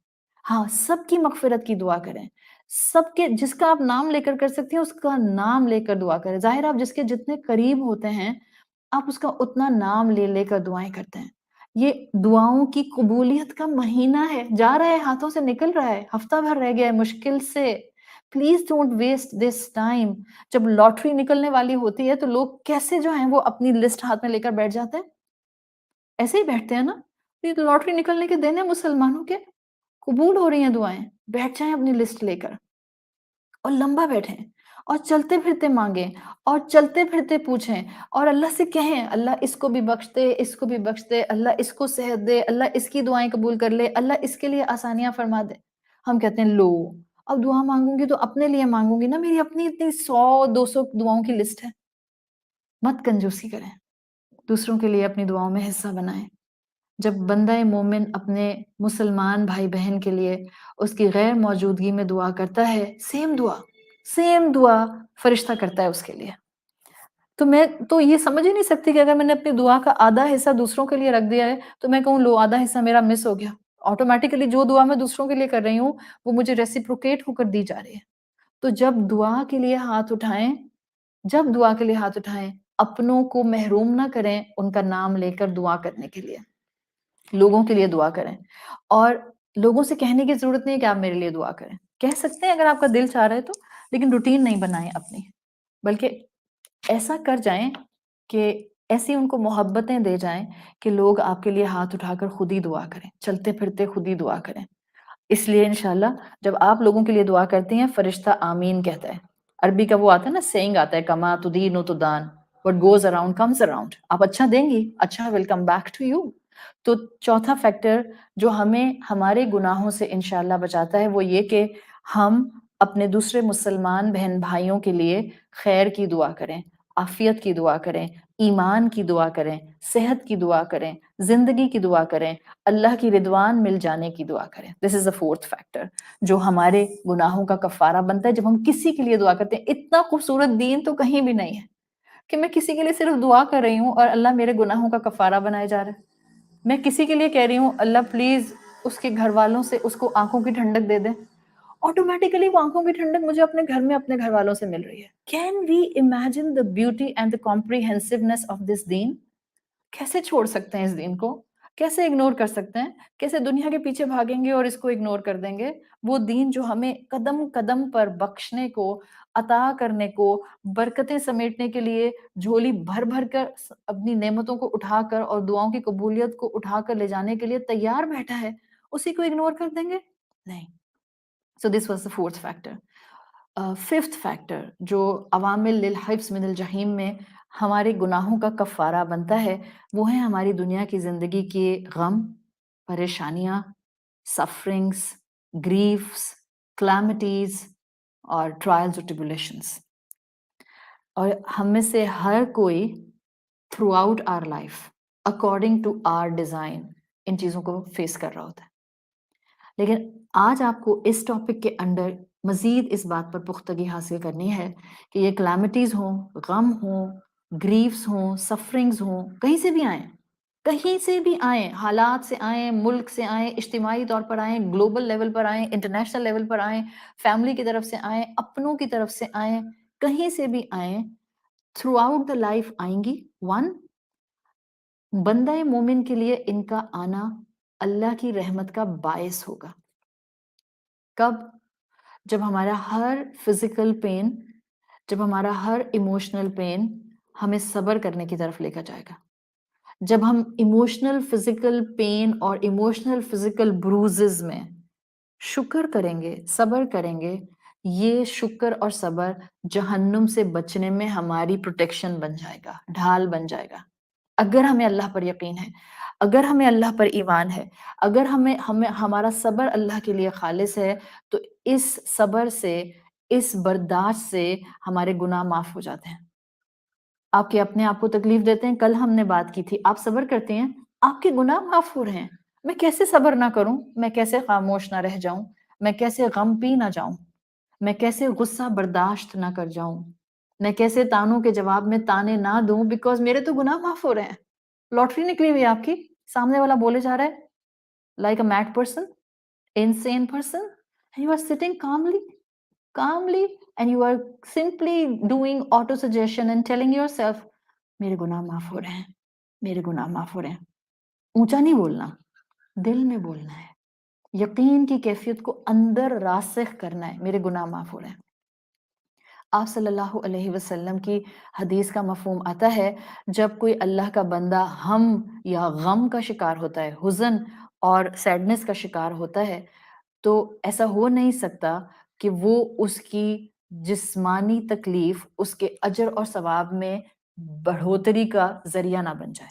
ہاں، سب کی مغفرت کی دعا کریں، سب کے جس کا آپ نام لے کر سکتے ہیں اس کا نام لے کر دعا کریں۔ ظاہر آپ جس کے جتنے قریب ہوتے ہیں آپ اس کا اتنا نام لے لے کر دعائیں کرتے ہیں۔ یہ دعاؤں کی قبولیت کا مہینہ ہے، جا رہا ہے، ہاتھوں سے نکل رہا ہے، ہفتہ بھر رہ گیا ہے مشکل سے۔ Please don't waste this time. جب لاٹری نکلنے والی ہوتی ہے تو لوگ کیسے جو ہیں وہ اپنی لسٹ ہاتھ میں لے کر بیٹھ جاتے ہیں؟ ایسے ہی بیٹھتے ہیں نا؟ یہ لاٹری نکلنے کے دن ہے مسلمانوں کے، قبول ہو رہی ہیں دعائیں، بیٹھ جائیں اپنی لسٹ لے کر اور لمبا بیٹھیں اور چلتے پھرتے مانگیں اور چلتے پھرتے پوچھیں اور اللہ سے کہیں اللہ اس کو بھی بخش دے، اس کو بھی بخش دے، اللہ اس کو صحت دے، اللہ اس کی دعائیں قبول کر لے، اللہ اس کے لیے آسانیاں فرما دے۔ ہم کہتے ہیں لو اب دعا مانگوں گی تو اپنے لیے مانگوں گی نا، میری اپنی اتنی 100 200 دعاؤں کی لسٹ ہے۔ مت کنجوسی کریں، دوسروں کے لیے اپنی دعاؤں میں حصہ بنائیں۔ جب بندہ مومن اپنے مسلمان بھائی بہن کے لیے اس کی غیر موجودگی میں دعا کرتا ہے، سیم دعا فرشتہ کرتا ہے اس کے لیے۔ تو میں تو یہ سمجھ ہی نہیں سکتی کہ اگر میں نے اپنی دعا کا آدھا حصہ دوسروں کے لیے رکھ دیا ہے تو میں کہوں لو آدھا حصہ میرا مس ہو گیا۔ آٹومیٹیکلی جو دعا میں دوسروں کے لیے کر رہی ہوں وہ مجھے ریسیپروکیٹ ہو کر دی جا رہی ہے۔ تو جب دعا کے لیے ہاتھ اٹھائیں، اپنوں کو محروم نہ کریں ان کا نام لے کر دعا کرنے کے لیے، لوگوں کے لیے دعا کریں۔ اور لوگوں سے کہنے کی ضرورت نہیں ہے کہ آپ میرے لیے دعا کریں، کہہ سکتے ہیں اگر آپ کا دل چاہ رہا ہے تو، لیکن روٹین نہیں بنائیں اپنی، بلکہ ایسا کر جائیں کہ ایسی ان کو محبتیں دے جائیں کہ لوگ آپ کے لیے ہاتھ اٹھا کر خود ہی دعا کریں، چلتے پھرتے خود ہی دعا کریں۔ اس لیے انشاءاللہ جب آپ لوگوں کے لیے دعا کرتی ہیں فرشتہ آمین کہتا ہے۔ عربی کا وہ آتا ہے نا سینگ آتا ہے کما تدین تدان، what goes around comes around۔ آپ اچھا دیں گی، اچھا will come back to you۔ تو چوتھا فیکٹر جو ہمیں ہمارے گناہوں سے انشاءاللہ بچاتا ہے وہ یہ کہ ہم اپنے دوسرے مسلمان بہن بھائیوں کے لیے خیر کی دعا کریں، عافیت کی دعا کریں، ایمان کی دعا کریں، صحت کی دعا کریں، زندگی کی دعا کریں، اللہ کی رضوان مل جانے کی دعا کریں۔ دس از the fourth فیکٹر جو ہمارے گناہوں کا کفارہ بنتا ہے جب ہم کسی کے لیے دعا کرتے ہیں۔ اتنا خوبصورت دین تو کہیں بھی نہیں ہے کہ میں کسی کے لیے صرف دعا کر رہی ہوں اور اللہ میرے گناہوں کا کفارہ بنائے جا رہا ہے۔ میں کسی کے لیے کہہ رہی ہوں اللہ پلیز اس کے گھر والوں سے اس کو آنکھوں کی ٹھنڈک دے دیں، آٹومیٹیکلی وہ آنکھوں کی ٹھنڈک مجھے اپنے گھر میں اپنے گھر والوں سے مل رہی ہے۔ Can we imagine the beauty and the comprehensiveness of this دین؟ کیسے چھوڑ سکتے ہیں اس دین کو؟ کیسے اگنور کر سکتے ہیں؟ کیسے دنیا کے پیچھے بھاگیں گے اور اس کو اگنور کر دیں گے؟ وہ دین جو ہمیں قدم قدم پر بخشنے کو، عطا کرنے کو، برکتیں سمیٹنے کے لیے جھولی بھر بھر کر اپنی نعمتوں کو اٹھا کر اور دعاؤں کی قبولیت کو اٹھا کر لے جانے کے لیے تیار بیٹھا ہے، اسی کو اگنور کر دیں گے؟ نہیں. So this was the fourth factor. Fifth factor جو عوامل للحفظ من الجحیم میں ہمارے گناہوں کا کفارہ بنتا ہے، وہ ہے ہماری دنیا کی زندگی کے غم، پریشانیاں، سفرنگس، گریفس، کلیمٹیز اور ٹرائلز اور ٹریبولیشنز. اور ہم میں سے ہر کوئی throughout our life according to our design ان چیزوں کو فیس کر رہا ہوتا ہے. لیکن آج آپ کو اس ٹاپک کے انڈر مزید اس بات پر پختگی حاصل کرنی ہے کہ یہ کلیمٹیز ہوں، غم ہوں، گریفز ہوں، سفرنگز ہوں، کہیں سے بھی آئیں، کہیں سے بھی آئیں، حالات سے آئیں، ملک سے آئیں، اجتماعی طور پر آئیں، گلوبل لیول پر آئیں، انٹرنیشنل لیول پر آئیں، فیملی کی طرف سے آئیں، اپنوں کی طرف سے آئیں، کہیں سے بھی آئیں، تھرو آؤٹ دا لائف آئیں گی. ون، بندہ مومن کے لیے ان کا آنا اللہ کی رحمت کا باعث ہوگا. کب؟ جب ہمارا ہر فزیکل پین، جب ہمارا ہر ایموشنل پین ہمیں صبر کرنے کی طرف لے کر جائے گا. جب ہم ایموشنل فزیکل پین اور ایموشنل فزیکل بروزز میں شکر کریں گے، صبر کریں گے، یہ شکر اور صبر جہنم سے بچنے میں ہماری پروٹیکشن بن جائے گا، ڈھال بن جائے گا. اگر ہمیں اللہ پر یقین ہے، اگر ہمیں اللہ پر ایمان ہے، اگر ہمیں ہمارا صبر اللہ کے لیے خالص ہے، تو اس صبر سے، اس برداشت سے ہمارے گناہ معاف ہو جاتے ہیں. آپ کے اپنے آپ کو تکلیف دیتے ہیں، کل ہم نے بات کی تھی، آپ صبر کرتے ہیں، آپ کے گناہ معاف ہو رہے ہیں. میں کیسے صبر نہ کروں؟ میں کیسے خاموش نہ رہ جاؤں؟ میں کیسے غم پی نہ جاؤں؟ میں کیسے غصہ برداشت نہ کر جاؤں؟ میں کیسے تانوں کے جواب میں تانے نہ دوں؟ بیکاز میرے تو گناہ معاف ہو رہے ہیں. لاٹری نکلی ہوئی آپ کی، سامنے والا بولے جا رہا ہے like a made person, insane person, and you are sitting calmly and you are simply doing auto suggestion and telling yourself میرے گناہ معاف ہو رہے ہیں، میرے گناہ معاف ہو رہے ہیں. اونچا نہیں بولنا، دل میں بولنا ہے، یقین کی کیفیت کو اندر راسخ کرنا ہے، میرے گناہ معاف ہو رہے ہیں. آپ صلی اللہ علیہ وسلم کی حدیث کا مفہوم آتا ہے، جب کوئی اللہ کا بندہ ہم یا غم کا شکار ہوتا ہے، حزن اور سیڈنس کا شکار ہوتا ہے، تو ایسا ہو نہیں سکتا کہ وہ اس کی جسمانی تکلیف اس کے اجر اور ثواب میں بڑھوتری کا ذریعہ نہ بن جائے.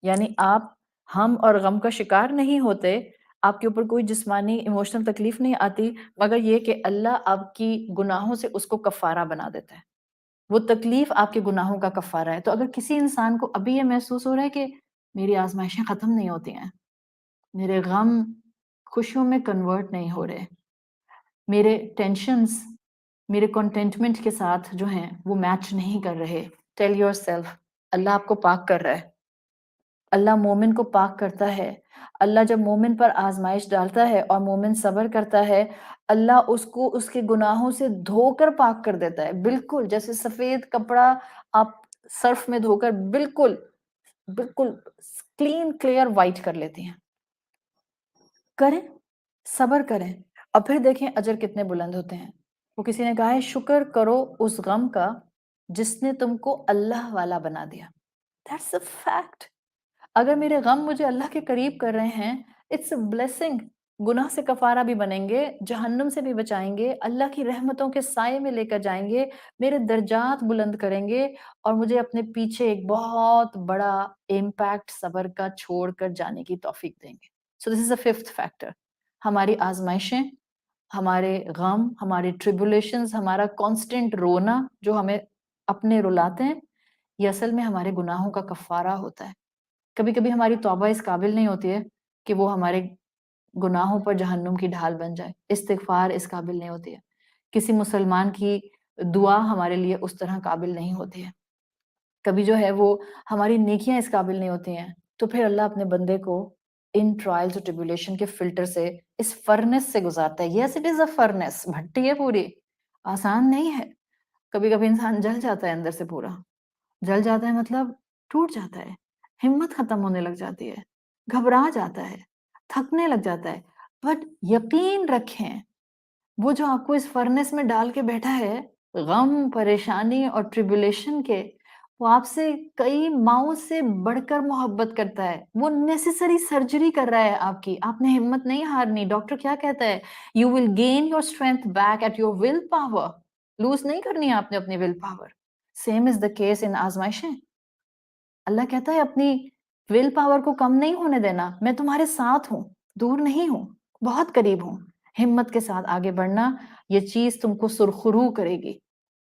یعنی آپ ہم اور غم کا شکار نہیں ہوتے، آپ کے اوپر کوئی جسمانی ایموشنل تکلیف نہیں آتی، مگر یہ کہ اللہ آپ کی گناہوں سے اس کو کفارہ بنا دیتا ہے. وہ تکلیف آپ کے گناہوں کا کفارہ ہے. تو اگر کسی انسان کو ابھی یہ محسوس ہو رہا ہے کہ میری آزمائشیں ختم نہیں ہوتی ہیں، میرے غم خوشیوں میں کنورٹ نہیں ہو رہے، میرے ٹینشنز میرے کنٹینٹمنٹ کے ساتھ جو ہیں وہ میچ نہیں کر رہے، ٹیل یور سیلف اللہ آپ کو پاک کر رہا ہے. اللہ مومن کو پاک کرتا ہے. اللہ جب مومن پر آزمائش ڈالتا ہے اور مومن صبر کرتا ہے، اللہ اس کو اس کے گناہوں سے دھو کر پاک کر دیتا ہے. بالکل جیسے سفید کپڑا آپ صرف میں دھو کر بالکل بالکل کلین کلیئر وائٹ کر لیتی ہیں. کریں، صبر کریں، اور پھر دیکھیں اجر کتنے بلند ہوتے ہیں. وہ کسی نے کہا ہے شکر کرو اس غم کا جس نے تم کو اللہ والا بنا دیا. That's a fact. اگر میرے غم مجھے اللہ کے قریب کر رہے ہیں، اٹس اے بلیسنگ. گناہ سے کفارہ بھی بنیں گے، جہنم سے بھی بچائیں گے، اللہ کی رحمتوں کے سائے میں لے کر جائیں گے، میرے درجات بلند کریں گے، اور مجھے اپنے پیچھے ایک بہت بڑا امپیکٹ صبر کا چھوڑ کر جانے کی توفیق دیں گے. سو this is a fifth factor. ہماری آزمائشیں، ہمارے غم، ہمارے ٹریبولیشنز، ہمارا کانسٹنٹ رونا جو ہمیں اپنے رلاتے ہیں، یہ اصل میں ہمارے گناہوں کا کفارہ ہوتا ہے. کبھی کبھی ہماری توبہ اس قابل نہیں ہوتی ہے کہ وہ ہمارے گناہوں پر جہنم کی ڈھال بن جائے. استغفار اس قابل نہیں ہوتی ہے. کسی مسلمان کی دعا ہمارے لیے اس طرح قابل نہیں ہوتی ہے. کبھی جو ہے وہ ہماری نیکیاں اس قابل نہیں ہوتی ہیں. تو پھر اللہ اپنے بندے کو ان ٹرائلز اور ٹریبولیشن کے فلٹر سے، اس فرنس سے گزارتا ہے. Yes it is a furnace, بھٹی ہے پوری، آسان نہیں ہے. کبھی کبھی انسان جل جاتا ہے اندر سے، پورا جل جاتا ہے، مطلب ٹوٹ جاتا ہے، ہمت ختم ہونے لگ جاتی ہے. گھبرا جاتا ہے، تھکنے لگ جاتا ہے، بٹ یقین رکھیں وہ جو آپ کو اس فرنس میں ڈال کے بیٹھا ہے غم پریشانی اور ٹریبولیشن کے، وہ آپ سے کئی ماؤں سے بڑھ کر محبت کرتا ہے، وہ نیسیسری سرجری کر رہا ہے آپ کی، آپ نے ہمت نہیں ہارنی. ڈاکٹر کیا کہتا ہے؟ You will gain your strength back at your will power. Lose نہیں کرنی ہے آپ نے اپنی will power. Same is the case in آزمائشیں. اللہ کہتا ہے اپنی ول پاور کو کم نہیں ہونے دینا، میں تمہارے ساتھ ہوں، دور نہیں ہوں، بہت قریب ہوں. ہمت کے ساتھ آگے بڑھنا، یہ چیز تم کو سرخرو کرے گی،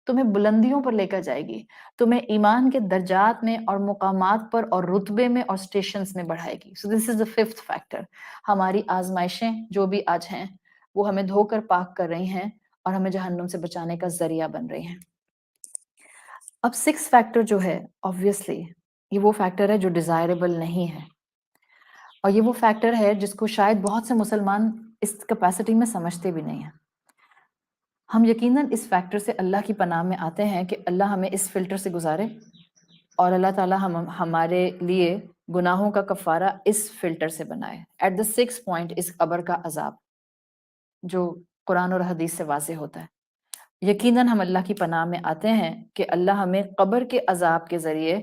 تمہیں بلندیوں پر لے کر جائے گی، تمہیں ایمان کے درجات میں اور مقامات پر اور رتبے میں اور سٹیشنز میں بڑھائے گی. So this is the fifth factor. ہماری آزمائشیں جو بھی آج ہیں وہ ہمیں دھو کر پاک کر رہی ہیں اور ہمیں جہنم سے بچانے کا ذریعہ بن رہی ہیں. اب سکس فیکٹر جو ہے obviously یہ وہ فیکٹر ہے جو ڈیزائربل نہیں ہے، اور یہ وہ فیکٹر ہے جس کو شاید بہت سے مسلمان اس کیپیسٹی میں سمجھتے بھی نہیں ہیں. ہم یقیناً اس فیکٹر سے اللہ کی پناہ میں آتے ہیں کہ اللہ ہمیں اس فلٹر سے گزارے اور اللہ تعالیٰ ہمارے لیے گناہوں کا کفارہ اس فلٹر سے بنائے. ایٹ دا سکس پوائنٹ اس قبر کا عذاب جو قرآن اور حدیث سے واضح ہوتا ہے. یقیناً ہم اللہ کی پناہ میں آتے ہیں کہ اللہ ہمیں قبر کے عذاب کے ذریعے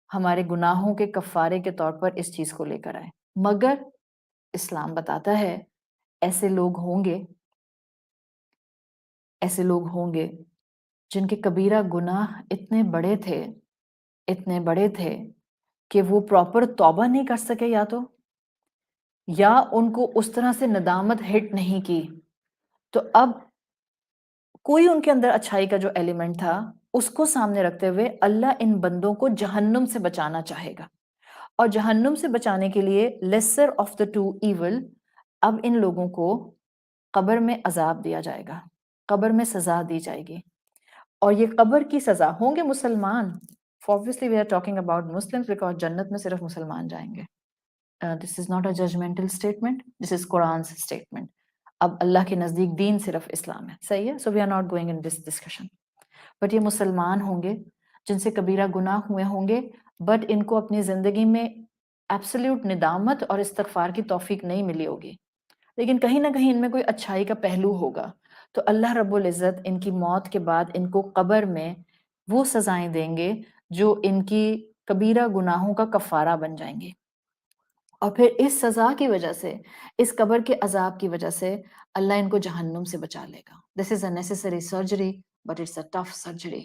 ہمارے گناہوں کے کفارے کے طور پر اس چیز کو لے کر آئے. مگر اسلام بتاتا ہے ایسے لوگ ہوں گے جن کے کبیرہ گناہ اتنے بڑے تھے کہ وہ پراپر توبہ نہیں کر سکے، یا ان کو اس طرح سے ندامت ہٹ نہیں کی. تو اب کوئی ان کے اندر اچھائی کا جو ایلیمنٹ تھا اس کو سامنے رکھتے ہوئے اللہ ان بندوں کو جہنم سے بچانا چاہے گا، اور جہنم سے بچانے کے لیے lesser of the two evil اب ان لوگوں کو قبر میں عذاب دیا جائے گا، قبر میں سزا دی جائے گی. اور یہ قبر کی سزا ہوں گے مسلمان. obviously we are talking about Muslims because جنت میں صرف مسلمان جائیں گے. this is not a judgmental statement, this is Quran's statement. اب اللہ کے نزدیک دین صرف اسلام ہے، صحیح ہے. so we are not going in this discussion. but یہ مسلمان ہوں گے جن سے کبیرہ گناہ ہوئے ہوں گے، بٹ ان کو اپنی زندگی میں ایبسلیوٹ ندامت اور استغفار کی توفیق نہیں ملی ہوگی، لیکن کہیں نہ کہیں ان میں کوئی اچھائی کا پہلو ہوگا. تو اللہ رب العزت ان کی موت کے بعد ان کو قبر میں وہ سزائیں دیں گے جو ان کی کبیرہ گناہوں کا کفارہ بن جائیں گے. اور پھر اس سزا کی وجہ سے، اس قبر کے عذاب کی وجہ سے اللہ ان کو جہنم سے بچا لے گا. This is a necessary surgery but it's a tough surgery.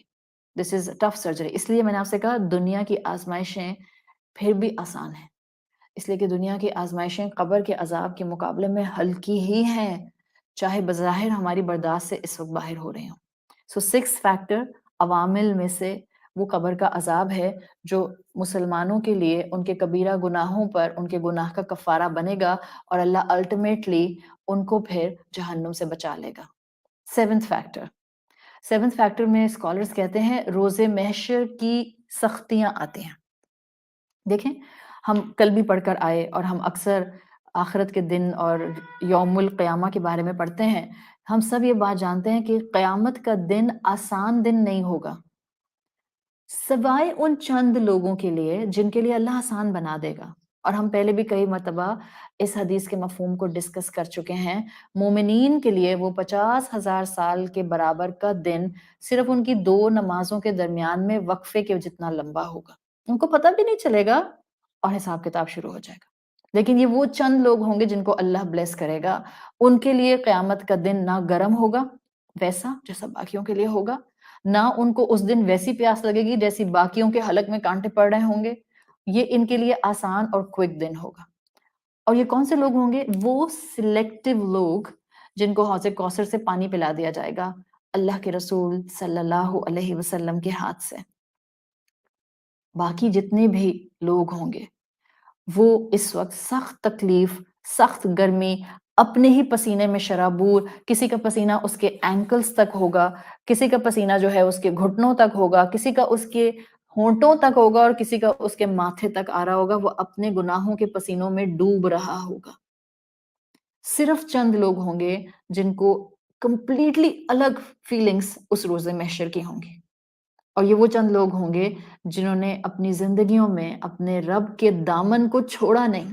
This is a tough surgery. اس لیے میں نے آپ سے کہا دنیا کی آزمائشیں پھر بھی آسان ہیں، اس لیے کہ دنیا کی آزمائشیں قبر کے عذاب کے مقابلے میں ہلکی ہی ہیں، چاہے بظاہر ہماری برداشت سے اس وقت باہر ہو رہے ہوں. سو سکس فیکٹر عوامل میں سے وہ قبر کا عذاب ہے جو مسلمانوں کے لیے ان کے کبیرہ گناہوں پر ان کے گناہ کا کفارہ بنے گا، اور اللہ الٹیمیٹلی ان کو پھر جہنم سے بچا لے گا. سیونتھ فیکٹر میں اسکالرز کہتے ہیں روز محشر کی سختیاں آتی ہیں. دیکھیں ہم کل بھی پڑھ کر آئے اور ہم اکثر آخرت کے دن اور یوم القیامہ کے بارے میں پڑھتے ہیں. ہم سب یہ بات جانتے ہیں کہ قیامت کا دن آسان دن نہیں ہوگا، سوائے ان چند لوگوں کے لیے جن کے لیے اللہ آسان بنا دے گا. اور ہم پہلے بھی کئی مرتبہ اس حدیث کے مفہوم کو ڈسکس کر چکے ہیں. مومنین کے لیے وہ 50,000 سال کے برابر کا دن صرف ان کی 2 نمازوں کے درمیان میں وقفے کے جتنا لمبا ہوگا. ان کو پتہ بھی نہیں چلے گا اور حساب کتاب شروع ہو جائے گا. لیکن یہ وہ چند لوگ ہوں گے جن کو اللہ بلیس کرے گا، ان کے لیے قیامت کا دن نہ گرم ہوگا ویسا جیسا باقیوں کے لیے ہوگا، نہ ان کو اس دن ویسی پیاس لگے گی جیسی باقیوں کے حلق میں کانٹے پڑ رہے ہوں گے. یہ ان کے لیے آسان اور کوئک دن ہوگا. اور یہ کون سے لوگ ہوں گے؟ وہ سلیکٹیو لوگ جن کو حوض کوثر سے پانی پلا دیا جائے گا اللہ کے رسول صلی اللہ علیہ وسلم کے ہاتھ سے. باقی جتنے بھی لوگ ہوں گے وہ اس وقت سخت تکلیف، سخت گرمی، اپنے ہی پسینے میں شرابور، کسی کا پسینہ اس کے اینکلز تک ہوگا، کسی کا پسینہ جو ہے اس کے گھٹنوں تک ہوگا، کسی کا اس کے ہونٹوں تک ہوگا، اور کسی کا اس کے ماتھے تک آ رہا ہوگا. وہ اپنے گناہوں کے پسینوں میں ڈوب رہا ہوگا. صرف چند لوگ ہوں گے جن کو کمپلیٹلی الگ فیلنگز اس روز محشر کی ہوں گی، اور یہ وہ چند لوگ ہوں گے جنہوں نے اپنی زندگیوں میں اپنے رب کے دامن کو چھوڑا نہیں،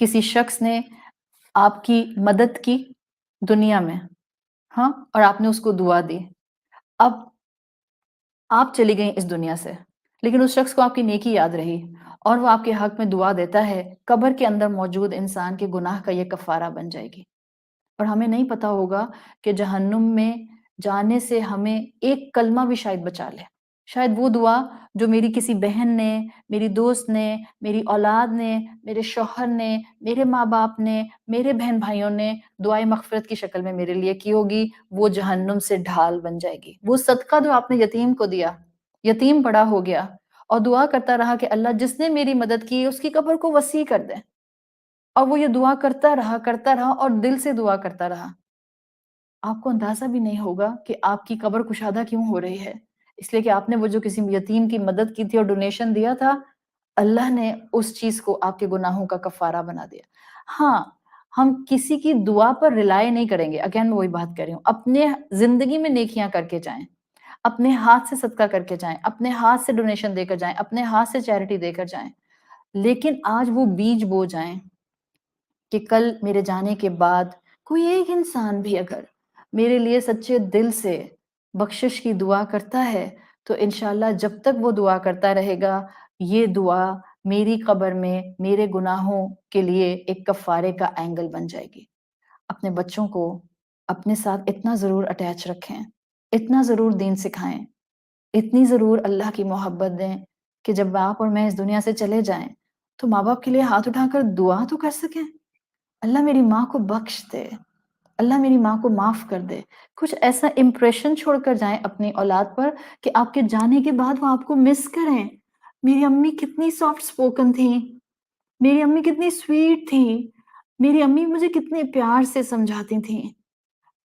کسی شخص نے آپ کی مدد کی دنیا میں، ہاں، اور آپ نے اس کو دعا دی۔ اب آپ چلی گئیں اس دنیا سے، لیکن اس شخص کو آپ کی نیکی یاد رہی اور وہ آپ کے حق میں دعا دیتا ہے، قبر کے اندر موجود انسان کے گناہ کا یہ کفارہ بن جائے گی۔ اور ہمیں نہیں پتا ہوگا کہ جہنم میں جانے سے ہمیں ایک کلمہ بھی شاید بچا لے۔ شاید وہ دعا جو میری کسی بہن نے، میری دوست نے، میری اولاد نے، میرے شوہر نے، میرے ماں باپ نے، میرے بہن بھائیوں نے دعائے مغفرت کی شکل میں میرے لیے کی ہوگی، وہ جہنم سے ڈھال بن جائے گی۔ وہ صدقہ جو آپ نے یتیم کو دیا، یتیم بڑا ہو گیا اور دعا کرتا رہا کہ اللہ جس نے میری مدد کی اس کی قبر کو وسیع کر دے، اور وہ یہ دعا کرتا رہا اور دل سے دعا کرتا رہا۔ آپ کو اندازہ بھی نہیں ہوگا کہ آپ کی قبر کشادہ کیوں ہو رہی ہے، اس لیے کہ آپ نے وہ جو کسی یتیم کی مدد کی تھی اور ڈونیشن دیا تھا، اللہ نے اس چیز کو آپ کے گناہوں کا کفارہ بنا دیا۔ ہاں، ہم کسی کی دعا پر ریلائی نہیں کریں گے، اگین میں وہی بات کر رہی ہوں، اپنے زندگی میں نیکیاں کر کے جائیں، اپنے ہاتھ سے صدقہ کر کے جائیں، اپنے ہاتھ سے ڈونیشن دے کر جائیں، اپنے ہاتھ سے چیریٹی دے کر جائیں، لیکن آج وہ بیج بو جائیں کہ کل میرے جانے کے بعد کوئی ایک انسان بھی اگر میرے لیے سچے دل سے بخشش کی دعا کرتا ہے تو انشاءاللہ جب تک وہ دعا کرتا رہے گا یہ دعا میری قبر میں میرے گناہوں کے لیے ایک کفارے کا اینگل بن جائے گی۔ اپنے بچوں کو اپنے ساتھ اتنا ضرور اٹیچ رکھیں، اتنا ضرور دین سکھائیں، اتنی ضرور اللہ کی محبت دیں کہ جب آپ اور میں اس دنیا سے چلے جائیں تو ماں باپ کے لیے ہاتھ اٹھا کر دعا تو کر سکیں، اللہ میری ماں کو بخش دے، اللہ میری ماں کو معاف کر دے۔ کچھ ایسا امپریشن چھوڑ کر جائیں اپنی اولاد پر کہ آپ کے جانے کے بعد وہ آپ کو مس کریں۔ میری امی کتنی سافٹ سپوکن تھیں، میری امی کتنی سویٹ تھیں، میری امی مجھے کتنے پیار سے سمجھاتی تھیں۔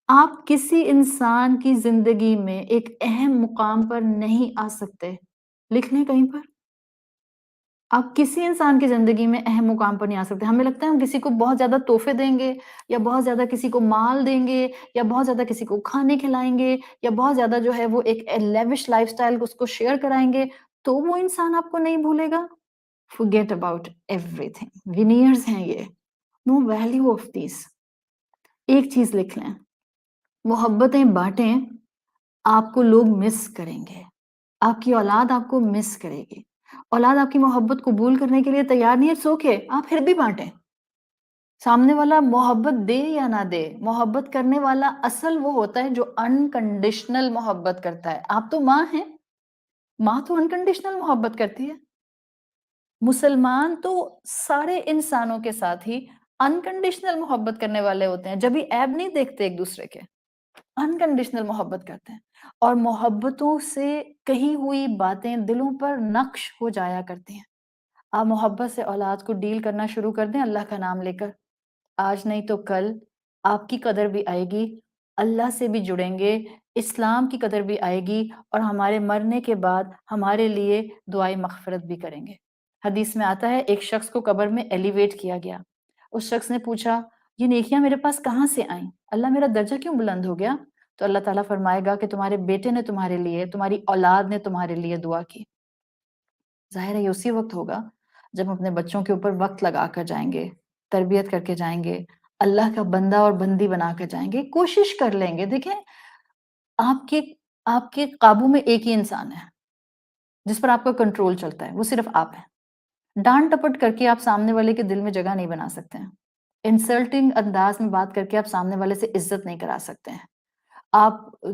آپ کسی انسان کی زندگی میں ایک اہم مقام پر نہیں آ سکتے، لکھ لیں کہیں پر، آپ کسی انسان کی زندگی میں اہم مقام پر نہیں آ سکتے۔ ہمیں لگتا ہے ہم کسی کو بہت زیادہ تحفے دیں گے یا بہت زیادہ کسی کو مال دیں گے یا بہت زیادہ کسی کو کھانے کھلائیں گے یا بہت زیادہ جو ہے وہ ایک لیوش لائف سٹائل اس کو شیئر کرائیں گے تو وہ انسان آپ کو نہیں بھولے گا۔ forget about everything، ونیئرز ہیں یہ، no value of these۔ ایک چیز لکھ لیں، محبتیں بانٹیں، آپ کو لوگ مس کریں گے، آپ کی اولاد آپ کو مس کرے گی، اولاد آپ کی محبت قبول کرنے کے لیے تیار نہیں ہے، سو کے آپ پھر بھی بانٹیں۔ سامنے والا محبت دے یا نہ دے، محبت کرنے والا اصل وہ ہوتا ہے جو انکنڈیشنل محبت کرتا ہے۔ آپ تو ماں ہیں، ماں تو انکنڈیشنل محبت کرتی ہے۔ مسلمان تو سارے انسانوں کے ساتھ ہی انکنڈیشنل محبت کرنے والے ہوتے ہیں، جب بھی عیب نہیں دیکھتے ایک دوسرے کے، انکنڈیشنل محبت کرتے ہیں، اور محبتوں سے کہی ہوئی باتیں دلوں پر نقش ہو جایا کرتی ہیں۔ آپ محبت سے اولاد کو ڈیل کرنا شروع کر دیں اللہ کا نام لے کر، آج نہیں تو کل آپ کی قدر بھی آئے گی، اللہ سے بھی جڑیں گے، اسلام کی قدر بھی آئے گی، اور ہمارے مرنے کے بعد ہمارے لیے دعائے مغفرت بھی کریں گے۔ حدیث میں آتا ہے ایک شخص کو قبر میں ایلیویٹ کیا گیا، اس شخص نے پوچھا یہ نیکیاں میرے پاس کہاں سے آئیں، اللہ میرا درجہ کیوں بلند ہو گیا؟ تو اللہ تعالیٰ فرمائے گا کہ تمہارے بیٹے نے تمہارے لیے، تمہاری اولاد نے تمہارے لیے دعا کی۔ ظاہر ہے یہ اسی وقت ہوگا جب ہم اپنے بچوں کے اوپر وقت لگا کر جائیں گے، تربیت کر کے جائیں گے، اللہ کا بندہ اور بندی بنا کر جائیں گے، کوشش کر لیں گے۔ دیکھیں آپ کے قابو میں ایک ہی انسان ہے جس پر آپ کا کنٹرول چلتا ہے، وہ صرف آپ ہیں۔ ڈانٹ ٹپٹ کر کے آپ سامنے والے کے دل میں جگہ نہیں بنا سکتے ہیں، انسلٹنگ انداز میں بات کر کے آپ سامنے والے سے عزت نہیں کرا سکتے ہیں، آپ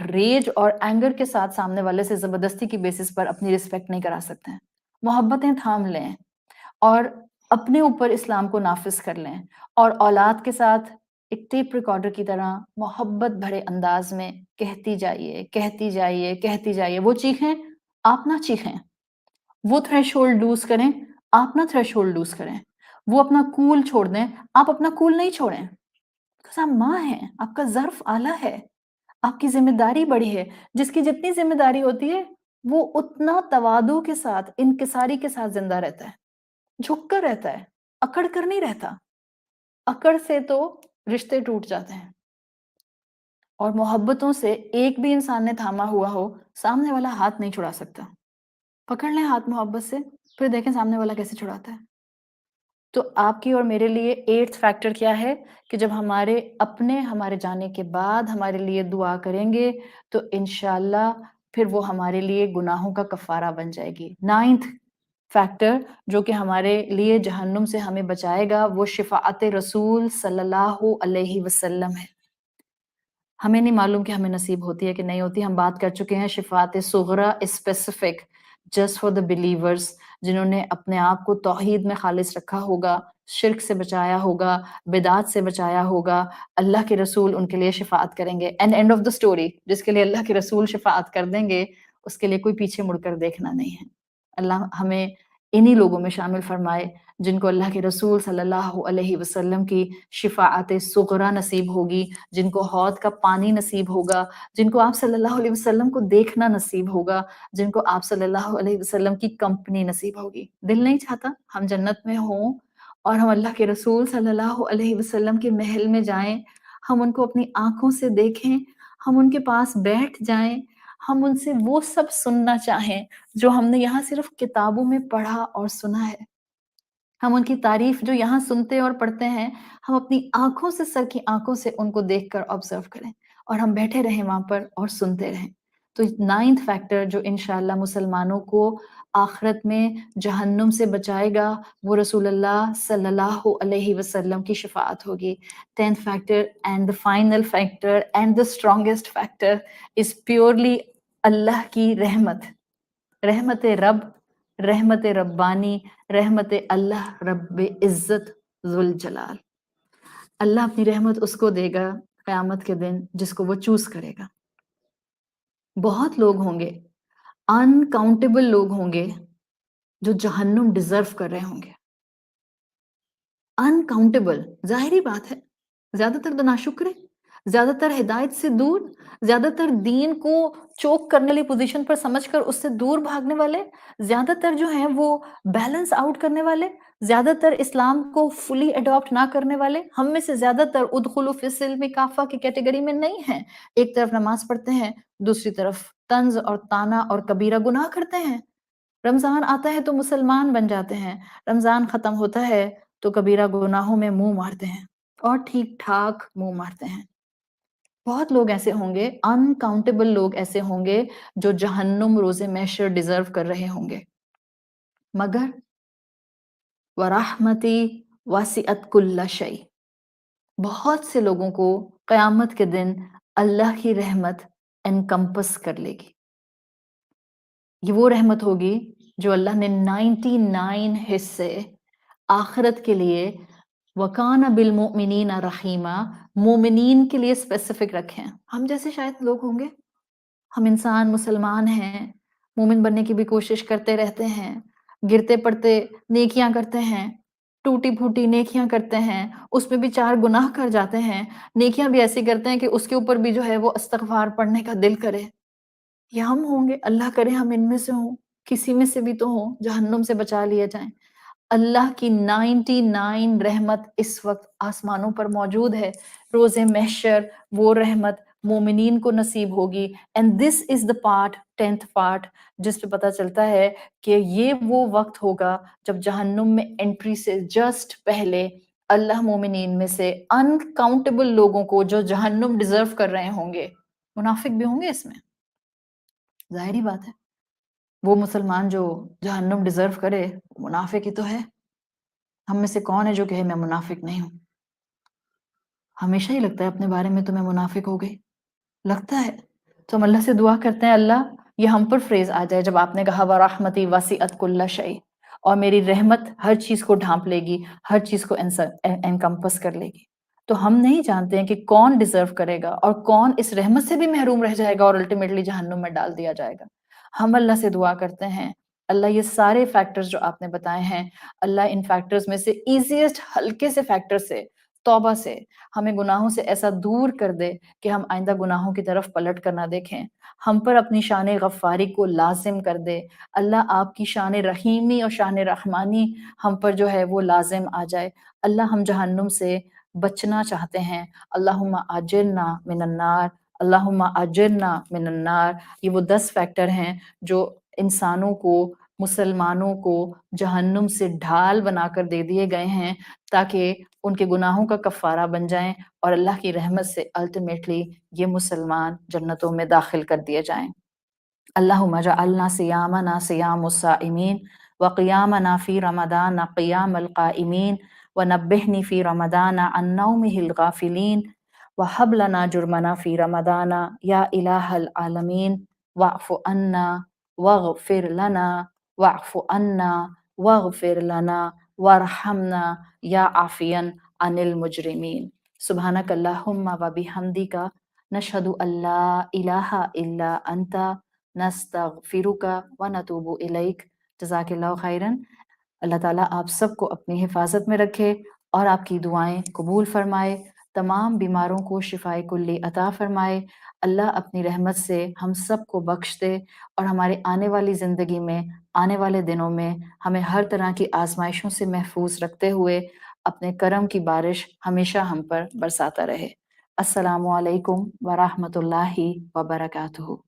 ریج اور اینگر کے ساتھ سامنے والے سے زبردستی کی بیسس پر اپنی رسپیکٹ نہیں کرا سکتے ہیں۔ محبتیں تھام لیں اور اپنے اوپر اسلام کو نافذ کر لیں، اور اولاد کے ساتھ ایک ٹیپ ریکارڈر کی طرح محبت بھرے انداز میں کہتی جائیے، کہتی جائیے، کہتی جائیے۔ وہ چیخیں، آپ نہ چیخیں، وہ تھریش ہولڈ لوز کریں، آپ نہ تھریش ہولڈ لوز کریں، وہ اپنا کول چھوڑ دیں، آپ اپنا کول نہیں چھوڑیں، because آپ ماں ہیں، آپ کا ظرف اعلیٰ ہے، آپ کی ذمہ داری بڑی ہے۔ جس کی جتنی ذمہ داری ہوتی ہے وہ اتنا تواضع کے ساتھ، انکساری کے ساتھ زندہ رہتا ہے، جھک کر رہتا ہے، اکڑ کر نہیں رہتا۔ اکڑ سے تو رشتے ٹوٹ جاتے ہیں، اور محبتوں سے ایک بھی انسان نے تھاما ہوا ہو، سامنے والا ہاتھ نہیں چھڑا سکتا۔ پکڑ لیں ہاتھ محبت سے، پھر دیکھیں سامنے والا کیسے چھڑاتا ہے۔ تو آپ کی اور میرے لیے 8th فیکٹر کیا ہے کہ جب ہمارے جانے کے بعد ہمارے لیے دعا کریں گے تو انشاءاللہ پھر وہ ہمارے لیے گناہوں کا کفارہ بن جائے گی۔ 9th فیکٹر جو کہ ہمارے لیے جہنم سے ہمیں بچائے گا وہ شفاعت رسول صلی اللہ علیہ وسلم ہے۔ ہمیں نہیں معلوم کہ ہمیں نصیب ہوتی ہے کہ نہیں ہوتی، ہم بات کر چکے ہیں شفاعت صغریٰ specific just for the believers, جنہوں نے اپنے آپ کو توحید میں خالص رکھا ہوگا، شرک سے بچایا ہوگا، بدعات سے بچایا ہوگا، اللہ کے رسول ان کے لیے شفاعت کریں گے۔ And and of the story, جس کے لیے اللہ کے رسول شفاعت کر دیں گے اس کے لیے کوئی پیچھے مڑ کر دیکھنا نہیں ہے۔ اللہ ہمیں انہی لوگوں میں شامل فرمائے جن کو اللہ کے رسول صلی اللہ علیہ وسلم کی شفاعت صغریٰ نصیب ہوگی، جن کو حوض کا پانی نصیب ہوگا، جن کو آپ صلی اللہ علیہ وسلم کو دیکھنا نصیب ہوگا، جن کو آپ صلی اللہ علیہ وسلم کی کمپنی نصیب ہوگی۔ دل نہیں چاہتا ہم جنت میں ہوں اور ہم اللہ کے رسول صلی اللہ علیہ وسلم کے محل میں جائیں، ہم ان کو اپنی آنکھوں سے دیکھیں، ہم ان کے پاس بیٹھ جائیں، ہم ان سے وہ سب سننا چاہیں جو ہم نے یہاں صرف کتابوں میں پڑھا اور سنا ہے۔ ہم ان کی تعریف جو یہاں سنتے اور پڑھتے ہیں، ہم اپنی آنکھوں سے، سر کی آنکھوں سے ان کو دیکھ کر آبزرو کریں اور ہم بیٹھے رہیں وہاں پر اور سنتے رہیں۔ تو 9th فیکٹر جو انشاءاللہ مسلمانوں کو آخرت میں جہنم سے بچائے گا وہ رسول اللہ صلی اللہ علیہ وسلم کی شفاعت ہوگی۔ 10th factor and the final factor and the strongest factor is purely اللہ کی رحمت، رحمت رب، رحمت ربانی، رحمت اللہ رب عزت ذوالجلال۔ اللہ اپنی رحمت اس کو دے گا قیامت کے دن جس کو وہ چوز کرے گا۔ بہت لوگ ہوں گے، انکاؤنٹیبل لوگ ہوں گے جو جہنم ڈیزرو کر رہے ہوں گے، انکاؤنٹیبل۔ ظاہری بات ہے، زیادہ تر تو ناشکرے، زیادہ تر ہدایت سے دور، زیادہ تر دین کو چوک کرنے والی پوزیشن پر سمجھ کر اس سے دور بھاگنے والے، زیادہ تر جو ہیں وہ بیلنس آؤٹ کرنے والے، زیادہ تر اسلام کو فلی اڈاپٹ نہ کرنے والے، ہم میں سے زیادہ تر ادخلوا فی السلم کافہ کی کیٹیگری میں نہیں ہیں۔ ایک طرف نماز پڑھتے ہیں، دوسری طرف طنز اور طعنہ اور کبیرہ گناہ کرتے ہیں۔ رمضان آتا ہے تو مسلمان بن جاتے ہیں، رمضان ختم ہوتا ہے تو کبیرہ گناہوں میں منہ مارتے ہیں اور ٹھیک ٹھاک منہ مارتے ہیں۔ بہت لوگ ایسے ہوں گے، انکاؤنٹیبل لوگ ایسے ہوں گے جو جہنم روز محشر ڈیزرو کر رہے ہوں گے، مگر وَرَحْمَتِي وَاسِعَتْ كُلَّ شَيْءٍ، بہت سے لوگوں کو قیامت کے دن اللہ کی رحمت انکمپس کر لے گی۔ یہ وہ رحمت ہوگی جو اللہ نے 99 حصے آخرت کے لیے وَكَانَ بِالْمُؤْمِنِينَ رَحِيمًا، مومنین کے لیے اسپیسیفک رکھے ہیں۔ ہم جیسے شاید لوگ ہوں گے، ہم انسان مسلمان ہیں، مومن بننے کی بھی کوشش کرتے رہتے ہیں، گرتے پڑتے نیکیاں کرتے ہیں، ٹوٹی پھوٹی نیکیاں کرتے ہیں، اس میں بھی 4 گناہ کر جاتے ہیں، نیکیاں بھی ایسی کرتے ہیں کہ اس کے اوپر بھی جو ہے وہ استغفار پڑھنے کا دل کرے۔ یہ ہم ہوں گے، اللہ کرے ہم ان میں سے ہوں، کسی میں سے بھی تو ہوں، جہنم سے بچا لیے جائیں۔ اللہ کی 99 رحمت اس وقت آسمانوں پر موجود ہے، روز محشر وہ رحمت مومنین کو نصیب ہوگی۔ And this is the part, 10th part, جس پہ پتہ چلتا ہے کہ یہ وہ وقت ہوگا جب جہنم میں انٹری سے جسٹ پہلے اللہ مومنین میں سے انکاؤنٹیبل لوگوں کو جو جہنم ڈیزرو کر رہے ہوں گے، منافق بھی ہوں گے اس میں، ظاہری بات ہے۔ وہ مسلمان جو جہنم ڈیزرو کرے منافق ہی تو ہے۔ ہم میں سے کون ہے جو کہے میں منافق نہیں ہوں؟ ہمیشہ ہی لگتا ہے اپنے بارے میں تو میں منافق ہو گئی، لگتا ہے تو ہم اللہ سے دعا کرتے ہیں اللہ یہ ہم پر فریز آ جائے جب آپ نے کہا وَرَحْمَتِي وَاسِعَتْ كُلَّ شَيْءٍ، اور میری رحمت ہر چیز کو ڈھانپ لے گی، ہر چیز کو انکمپس کر لے گی۔ تو ہم نہیں جانتے ہیں کہ کون ڈیزرو کرے گا اور کون اس رحمت سے بھی محروم رہ جائے گا اور الٹیمیٹلی جہنم میں ڈال دیا جائے گا۔ ہم اللہ سے دعا کرتے ہیں اللہ یہ سارے فیکٹرز جو آپ نے بتائے ہیں، اللہ ان فیکٹرز میں سے ایزیسٹ ہلکے سے فیکٹر سے، توبہ سے، ہمیں گناہوں سے ایسا دور کر دے کہ ہم آئندہ گناہوں کی طرف پلٹ کر نہ دیکھیں، ہم پر اپنی شان غفاری کو لازم کر دے۔ اللہ آپ کی شان رحیمی اور شان رحمانی ہم پر جو ہے وہ لازم آ جائے۔ اللہ ہم جہنم سے بچنا چاہتے ہیں، اللہم اجرنا من النار، اللہم اجرنا من النار۔ یہ وہ 10 فیکٹر ہیں جو انسانوں کو مسلمانوں کو جہنم سے ڈھال بنا کر دے دیے گئے ہیں تاکہ ان کے گناہوں کا کفارہ بن جائیں اور اللہ کی رحمت سے الٹیمیٹلی یہ مسلمان جنتوں میں داخل کر دیے جائیں۔ اللہم اجعلنا صیامنا صیام الصائمین وقیامنا فی رمضان قیام القائمین ونبہنی فی رمضان عن نومہ الغافلین وہب لنا جرمنا فی رمضان یا الہ العالمین واعف عنا واغفر لنا واعف عنا واغفر لنا وارحمنا یا عافیا عن المجرمین۔ سبحانک اللہم و بحمدک نشہد ان لا الہ الا انت نستغفرک و نتوب الیک۔ جزاک اللہ خیرن۔ اللہ تعالیٰ آپ سب کو اپنی حفاظت میں رکھے اور آپ کی دعائیں قبول فرمائے، تمام بیماروں کو شفائے کلی عطا فرمائے۔ اللہ اپنی رحمت سے ہم سب کو بخش دے اور ہمارے آنے والی زندگی میں، آنے والے دنوں میں ہمیں ہر طرح کی آزمائشوں سے محفوظ رکھتے ہوئے اپنے کرم کی بارش ہمیشہ ہم پر برساتا رہے۔ السلام علیکم ورحمۃ اللہ وبرکاتہ۔